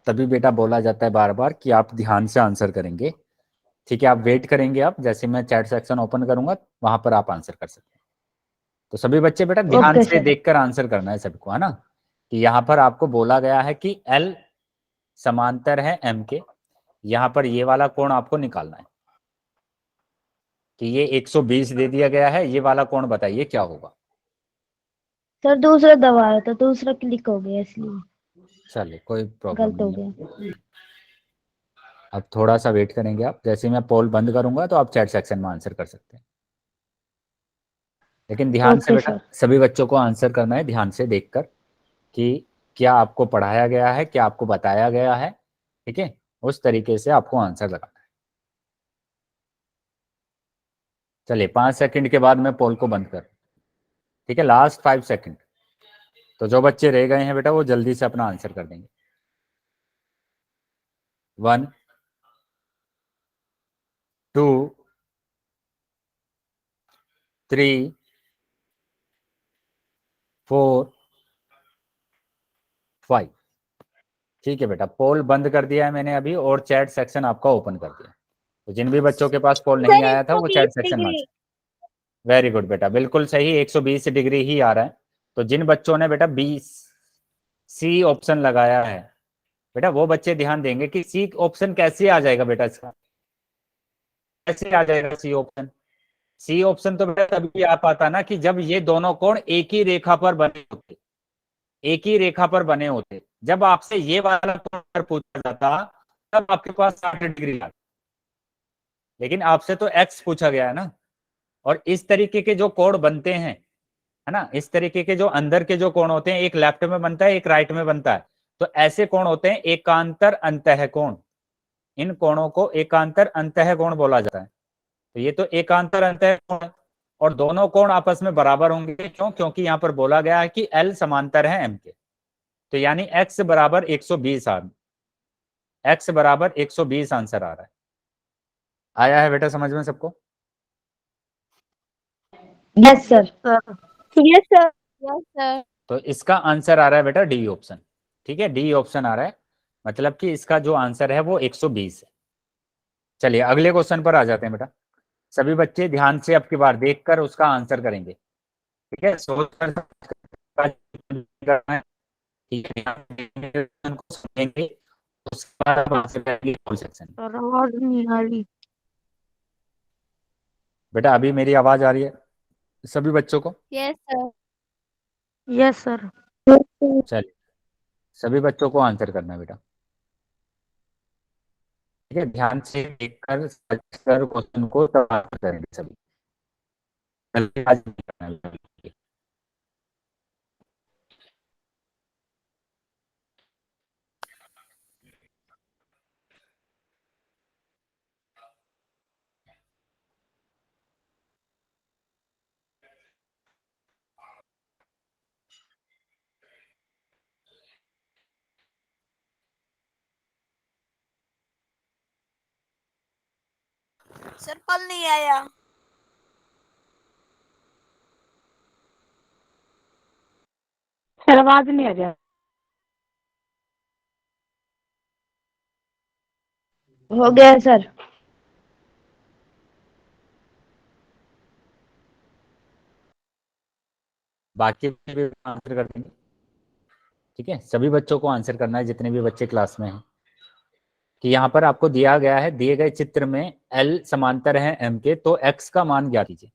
तभी बेटा बोला जाता है बार बार कि आप ध्यान से आंसर करेंगे, ठीक है। आप वेट करेंगे, आप जैसे मैं चैट सेक्शन ओपन करूंगा वहां पर आप आंसर कर सकते हैं। तो सभी बच्चे बेटा ध्यान ओके से सर। देखकर आंसर करना है सबको, है ना। कि यहाँ पर आपको बोला गया है कि L समांतर है M के, यहाँ पर ये वाला कोण आपको निकालना है कि ये 120 दे दिया गया है, ये वाला कोण बताइए क्या होगा। सर दूसरा दबाया था, दूसरा क्लिक हो गया इसलिए चलिए कोई प्रॉब्लम गलत हो नहीं है। गया। अब थोड़ा सा वेट करेंगे आप, जैसे मैं पोल बंद करूंगा तो आप चैट सेक्शन में आंसर कर सकते हैं। लेकिन ध्यान से ओके बेटा सर। सभी बच्चों को आंसर करना है ध्यान से देखकर कि क्या आपको पढ़ाया गया है, क्या आपको बताया गया है, ठीक है, उस तरीके से आपको आंसर लगाना है। चलिए 5 सेकंड के बाद मैं पोल को बंद कर, ठीक है, लास्ट 5 सेकंड। तो जो बच्चे रह गए हैं बेटा वो जल्दी से अपना आंसर कर देंगे। 1 2 3 4 5। ठीक है बेटा, पोल बंद कर दिया है मैंने अभी, और चैट सेक्शन आपका ओपन कर दिया। तो जिन भी बच्चों के पास पोल नहीं सर आया था वो 120 चैट सेक्शन में। डिग्री। वेरी गुड बेटा, बिल्कुल सही, 120 डिग्री ही आ रहा है। तो जिन बच्चों ने बेटा बी सी ऑप्शन लगाया है बेटा, वो बच्चे ध्यान देंगे कि सी ऑप्शन कैसे आ जाएगा बेटा, इसका कैसे आ जाएगा सी ऑप्शन। सी ऑप्शन तो बेटा तभी आ पाता ना कि जब ये दोनों कोण एक ही रेखा पर बने होते, एक ही रेखा पर बने होते। जब आपसे ये वाला कोण पूछा जाता तब आपके पास 60 डिग्री आता, लेकिन आपसे तो एक्स पूछा गया है ना। और इस तरीके के जो कोण बनते हैं, है ना, इस तरीके के जो अंदर के जो कोण होते हैं, एक लेफ्ट में बनता है एक राइट में बनता है। तो ऐसे कोण होते हैं एकांतर अंतः कोण। इन कोणों को एकांतर अंतः कोण बोला जाता है। तो ये तो एकांतर अंतः कोण है, और दोनों कोण आपस में बराबर होंगे। क्यों? क्योंकि यहाँ पर बोला गया है कि L समांतर है M के। तो यानी x बराबर 120 x बराबर 120 आंसर आ रहा है। आया है बेटा समझ में सबको? Yes sir. Yes sir. Yes sir. तो इसका आंसर आ रहा है बेटा डी ऑप्शन। ठीक है, डी ऑप्शन आ रहा है, मतलब कि इसका जो आंसर है वो 120 है। चलिए अगले क्वेश्चन पर आ जाते हैं बेटा। सभी बच्चे ध्यान से अब की बार देखकर उसका आंसर करेंगे। ठीक है, सोच कर करना है, ठीक है, ध्यान को सुनेंगे, उसके बाद आप आंसर करेंगे कॉल सेक्शन। आवाज नहीं आ रही। बेटा अभी मेरी आवाज आ रही है सभी बच्चों को? Yes sir. Yes sir. चलिए सभी बच्चों को आंसर करना है बेटा। ठीक है, ध्यान से देखकर समझकर क्वेश्चन को तब आंसर करेंगे सभी। जल्दीबाजी नहीं करना है बिल्कुल। सर पल नहीं आया। सर आवाज नहीं आ रहा। हो गया सर। बाकी भी आंसर कर देंगे। ठीक है, सभी बच्चों को आंसर करना है जितने भी बच्चे क्लास में हैं। कि यहाँ पर आपको दिया गया है, दिए गए चित्र में L समांतर है M के, तो x का मान ज्ञात कीजिए।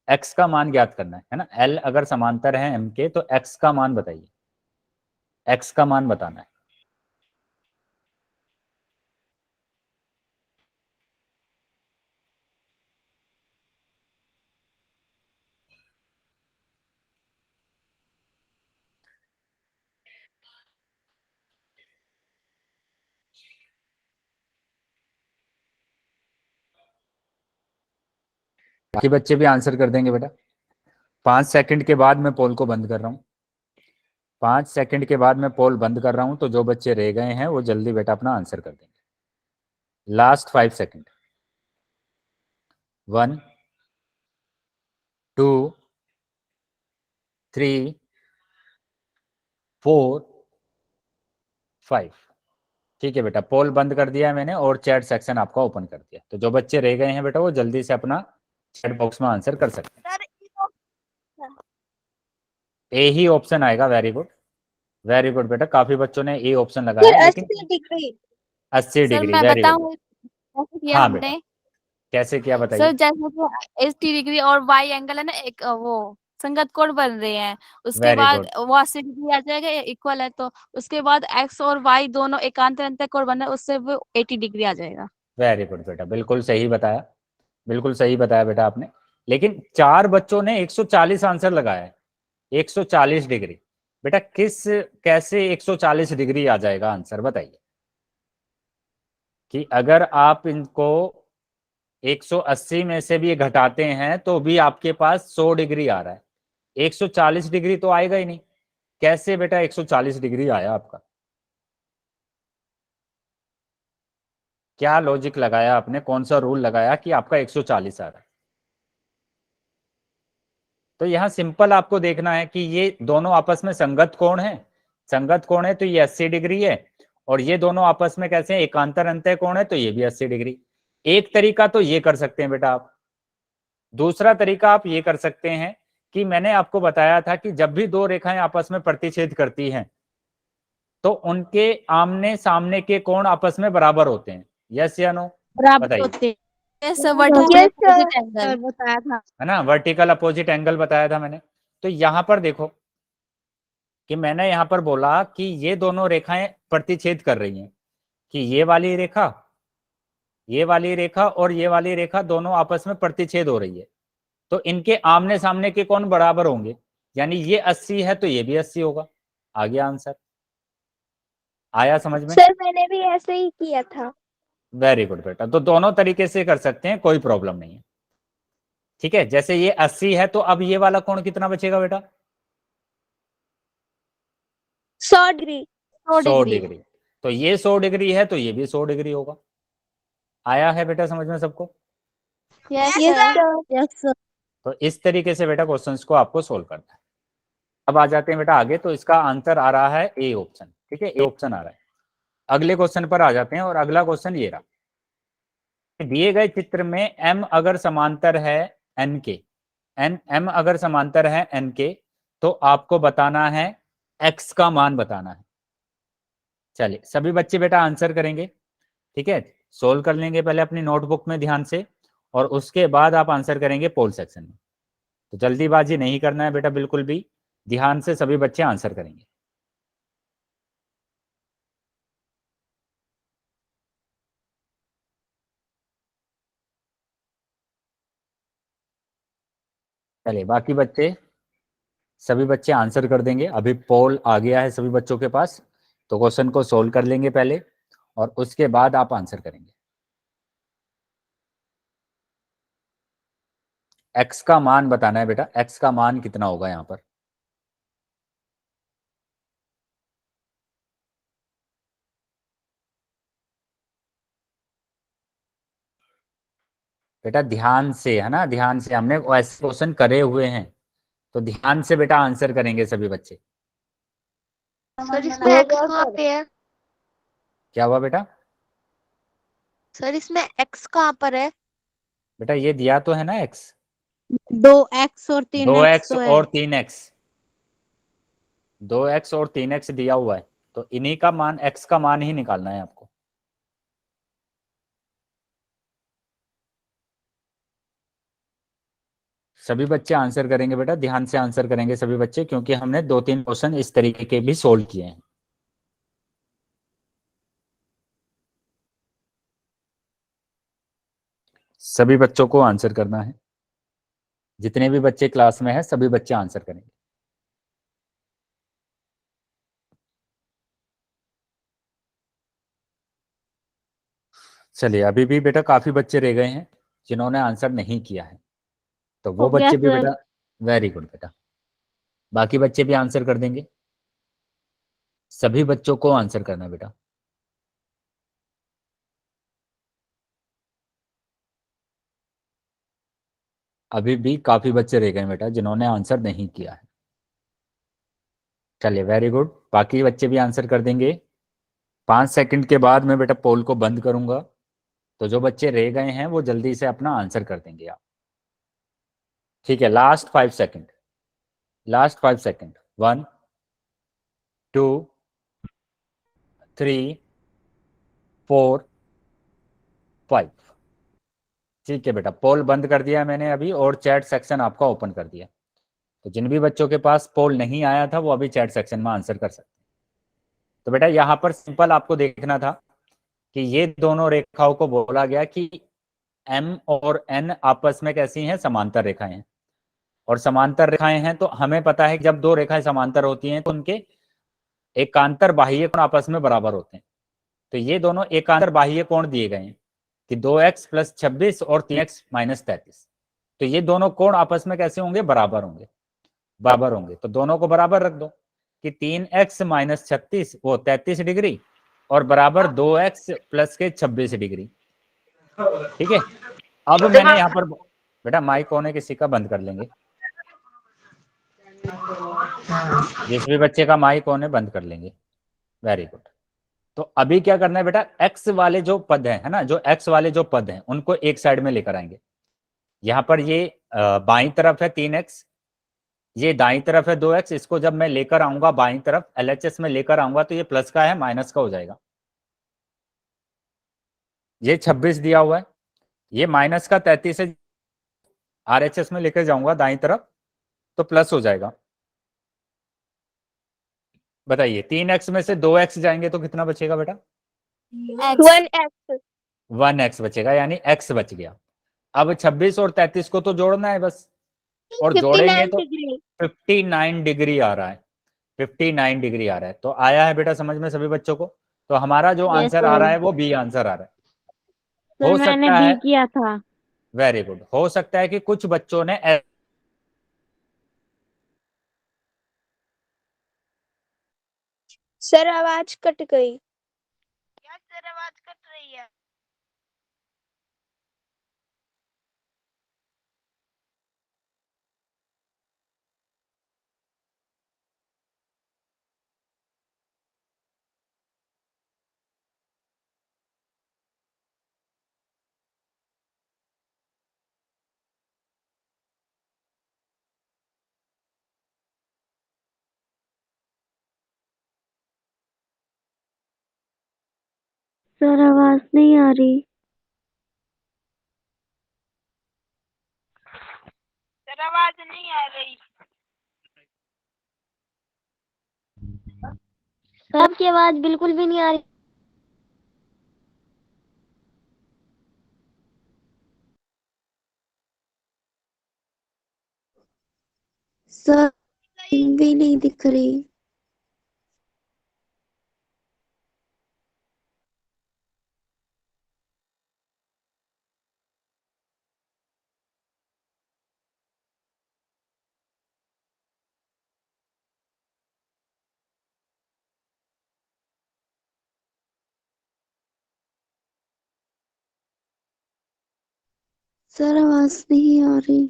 x का मान ज्ञात करना है ना। L अगर समांतर है M के तो x का मान बताइए, x का मान बताना है। बाकी बच्चे भी आंसर कर देंगे बेटा। 5 सेकंड के बाद मैं पोल को बंद कर रहा हूँ। 5 सेकंड के बाद मैं पोल बंद कर रहा हूँ। तो जो बच्चे रह गए हैं वो जल्दी बेटा अपना आंसर कर देंगे। Last 5 second. 1 2 3 4 5। ठीक है बेटा, पोल बंद कर दिया है मैंने और चैट सेक्शन आपका ओपन कर दिया। तो जो बच्चे रह गए हैं बेटा वो जल्दी से अपना चैट बॉक्स में आंसर कर सकते हैं। सर ए ही ऑप्शन आएगा। वेरी गुड, वेरी गुड बेटा, काफी बच्चों ने ए ऑप्शन लगाया है, लेकिन 80 डिग्री। 80 sir degree. मैं वेरी गुड। बताऊं कैसे किया हाँ हमने? बेटा, कैसे किया सर बताइए। जैसे कि 80 डिग्री और वाई एंगल है ना, एक वो संगत कोण बन रहे हैं। उसके वेरी बाद गुड, वो 80 डिग्री आ जाएगा, इक्वल है तो उसके बाद एक्स और वाई दोनों एकांतर अंतर कोण बन रहे हैं, उससे वो 80 डिग्री आ जाएगा। वेरी गुड बेटा, बिल्कुल सही बताया, बिल्कुल सही बताया बेटा आपने। लेकिन 4 बच्चों ने 140 आंसर लगाया है। 140 डिग्री बेटा, किस कैसे 140 डिग्री आ जाएगा आंसर बताइए। कि अगर आप इनको 180 में से भी घटाते हैं तो भी आपके पास 100 डिग्री आ रहा है, 140 डिग्री तो आएगा ही नहीं। कैसे बेटा 140 डिग्री आया आपका? क्या लॉजिक लगाया आपने, कौन सा रूल लगाया कि आपका 140 आ रहा है? तो यहां सिंपल आपको देखना है कि ये दोनों आपस में संगत कोण है। संगत कोण है तो ये 80 डिग्री है, और ये दोनों आपस में कैसे हैं, एकांतर अंतः कोण है तो ये भी 80 डिग्री। एक तरीका तो ये कर सकते हैं बेटा आप। दूसरा तरीका आप ये कर सकते हैं कि मैंने आपको बताया था कि जब भी दो रेखाएं आपस में प्रतिच्छेद करती हैं तो उनके आमने सामने के कोण आपस में बराबर होते हैं। यस या नो? बराबर बताइए। होते हैं। Yes, sir, vertical Yes, sir. opposite angle बताया था। है ना, वर्टिकल अपोजिट एंगल बताया था मैंने। तो यहां पर देखो कि मैंने यहां पर बोला कि ये दोनों रेखाएं प्रतिच्छेद कर रही हैं, कि ये वाली रेखा और ये वाली रेखा दोनों आपस में प्रतिच्छेद हो रही है, तो इनके आमने सामने के कोण बराबर होंगे, यानी ये 80 है तो ये भी 80 होगा। आ गया आंसर? आया समझ में? सर मैंने भी ऐसे ही किया था। वेरी गुड बेटा। तो दोनों तरीके से कर सकते हैं, कोई प्रॉब्लम नहीं है। ठीक है, जैसे ये 80 है तो अब ये वाला कोण कितना बचेगा बेटा? 100 डिग्री। 100 डिग्री। तो ये 100 डिग्री है तो ये भी 100 डिग्री होगा। आया है बेटा समझ में सबको? Yes, Yes, sir. sir. Yes, sir. तो इस तरीके से बेटा क्वेश्चंस को आपको सोल्व करना है। अब आ जाते हैं बेटा आगे। तो इसका आंसर आ रहा है ए ऑप्शन। ठीक है, ए ऑप्शन आ रहा है। अगले क्वेश्चन पर आ जाते हैं, और अगला क्वेश्चन ये रहा। दिए गए चित्र में m अगर समांतर है n के, m अगर समांतर है n के, तो आपको बताना है x का मान बताना है। चलिए सभी बच्चे बेटा आंसर करेंगे। ठीक है, सोल्व कर लेंगे पहले अपनी नोटबुक में ध्यान से, और उसके बाद आप आंसर करेंगे पोल सेक्शन में। तो जल्दीबाजी नहीं करना है बेटा बिल्कुल भी, ध्यान से सभी बच्चे आंसर करेंगे। चलिए बाकी बच्चे, सभी बच्चे आंसर कर देंगे। अभी पोल आ गया है सभी बच्चों के पास, तो क्वेश्चन को सोल्व कर लेंगे पहले, और उसके बाद आप आंसर करेंगे। x का मान बताना है बेटा, x का मान कितना होगा यहाँ पर? बेटा ध्यान से, है ना, ध्यान से, हमने ऐसे क्वेश्चन करे हुए हैं, तो ध्यान से बेटा आंसर करेंगे सभी बच्चे। सर इसमें x कहाँ पे है? क्या हुआ बेटा? सर इसमें x कहाँ पर है? बेटा ये दिया तो है ना x, 2x और 3x 2x तो है। और 3x, 2x और 3x दिया हुआ है, तो इन्हीं का मान, x का मान ही निकालना है आपको। सभी बच्चे आंसर करेंगे बेटा, ध्यान से आंसर करेंगे सभी बच्चे, क्योंकि हमने 2-3 क्वेश्चन इस तरीके के भी सोल्व किए हैं। सभी बच्चों को आंसर करना है, जितने भी बच्चे क्लास में हैं सभी बच्चे आंसर करेंगे। चलिए अभी भी बेटा काफी बच्चे रह गए हैं जिन्होंने आंसर नहीं किया है, तो वो हो गया बच्चे भी सर। बेटा, वेरी गुड बेटा, बाकी बच्चे भी आंसर कर देंगे। सभी बच्चों को आंसर करना है बेटा। अभी भी काफी बच्चे रह गए बेटा जिन्होंने आंसर नहीं किया है। चलिए वेरी गुड, बाकी बच्चे भी आंसर कर देंगे। 5 सेकंड के बाद मैं बेटा पोल को बंद करूंगा, तो जो बच्चे रह गए हैं वो जल्दी से अपना आंसर कर देंगे आप। ठीक है, लास्ट 5 सेकंड, लास्ट 5 सेकंड। 1 2 3 4 5। ठीक है बेटा, पोल बंद कर दिया मैंने अभी, और चैट सेक्शन आपका ओपन कर दिया। तो जिन भी बच्चों के पास पोल नहीं आया था वो अभी चैट सेक्शन में आंसर कर सकते हैं। तो बेटा यहाँ पर सिंपल आपको देखना था कि ये दोनों रेखाओं को बोला गया कि m और n आपस में कैसी हैं, समांतर रेखाएं हैं। और समांतर रेखाएं हैं तो हमें पता है कि जब दो रेखाएं समांतर होती हैं तो उनके एकांतर बाह्य कोण आपस में बराबर होते हैं। तो ये दोनों एकांतर बाह्य कोण दिए गए हैं कि 2x + 26 और 3x - 33। तो ये दोनों कोण आपस में कैसे होंगे? बराबर होंगे, बराबर होंगे। तो दोनों को बराबर रख दो कि 3x - 36 वो 33 डिग्री और बराबर 2x + के 26 डिग्री। ठीक है, अब मैंने यहाँ पर बेटा माइक ऑन है किसी का, बंद कर लेंगे। जिस भी बच्चे का माइक ऑन है बंद कर लेंगे। Very good. तो अभी क्या करना है बेटा, एक्स वाले जो पद है ना, जो एक्स वाले जो पद हैं उनको एक साइड में लेकर आएंगे। यहाँ पर ये बाईं तरफ है 3x, ये दाईं तरफ है 2x। इसको जब मैं लेकर आऊंगा बाईं तरफ, LHS में लेकर आऊंगा तो ये प्लस का है माइनस का हो जाएगा। ये 26 दिया हुआ है, ये माइनस का 33 है, RHS में लेकर जाऊंगा दाईं तरफ तो प्लस हो जाएगा। बताइए 3x में से 2x जाएंगे तो कितना बचेगा बेटा? 1x 1x बचेगा, यानी x बच गया। अब 26 और 33 को तो जोड़ना है बस, और जोड़ेंगे 59 तो डिग्री 59 डिग्री आ रहा है, 59 डिग्री आ रहा है। तो आया है बेटा समझ में सभी बच्चों को? तो हमारा जो Yes, आंसर आ sir. रहा है वो बी आंसर आ रहा है। सर हो मैंने सकता बी है, किया था। वेरी गुड, हो सकता है कि कुछ बच्चों ने सर आवाज कट गई। क्या सर आवाज कट रही है? सर आवाज नहीं आ रही। सर आवाज नहीं आ रही। आपकी आवाज बिल्कुल भी नहीं आ रही। सर भी नहीं दिख रही। सर आवाज नहीं आ रही।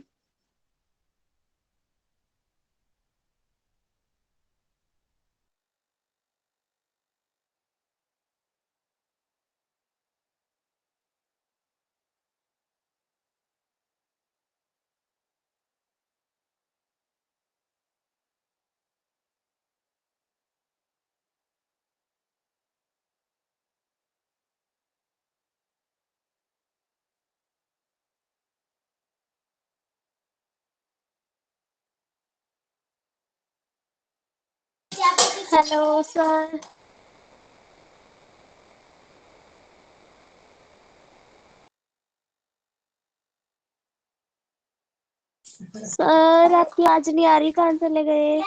Hello sir. सर आपकी आवाज नहीं आ रही, कहाँ चले गए?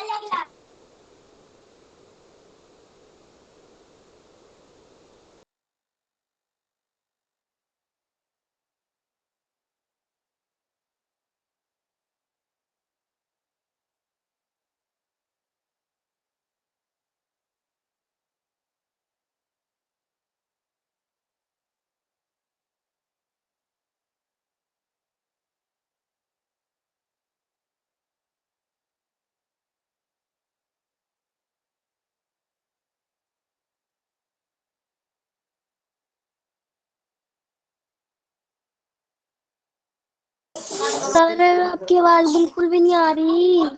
सर आपकी आवाज बिल्कुल भी नहीं आ रही।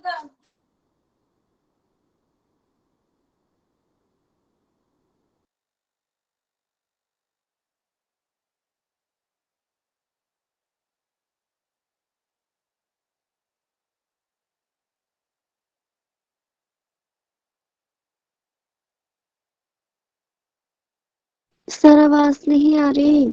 सर आवाज नहीं आ रही।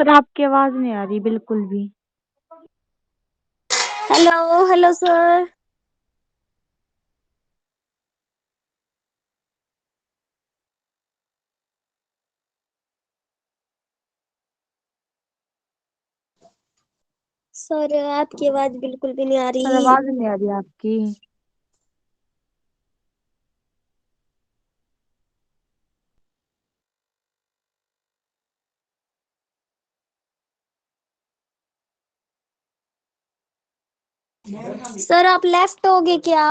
सर आपकी आवाज नहीं आ रही बिल्कुल भी। Hello hello sir. सर आपकी आवाज बिल्कुल भी नहीं आ सर रही। आवाज नहीं आ रही आपकी। सर आप लेफ्ट हो गए क्या?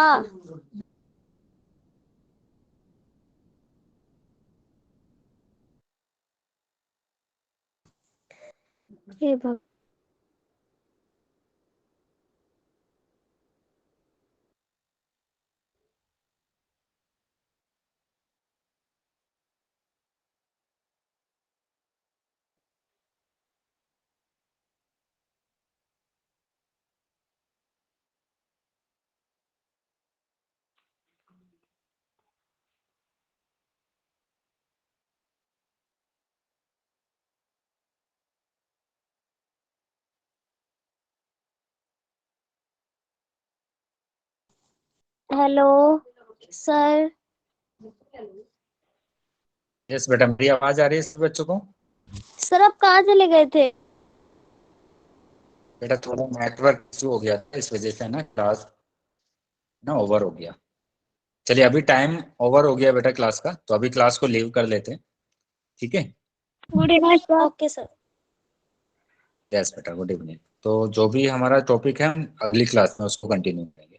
हे भगवान। Hello sir. यस बेटा, मेरी आवाज आ रही है सब बच्चों को? सर आप कहाँ चले गए थे? बेटा थोड़ा नेटवर्क इशू हो गया था, इस वजह से ना क्लास ना ओवर हो गया। चलिए अभी टाइम ओवर हो गया बेटा क्लास का, तो अभी क्लास को लीव कर लेते हैं, ठीक है? Good evening sir. Okay sir. Yes बेटा, गुड इवनिंग। तो जो भी हमारा टॉपिक है हम अगली क्लास में उसको कंटिन्यू करेंगे।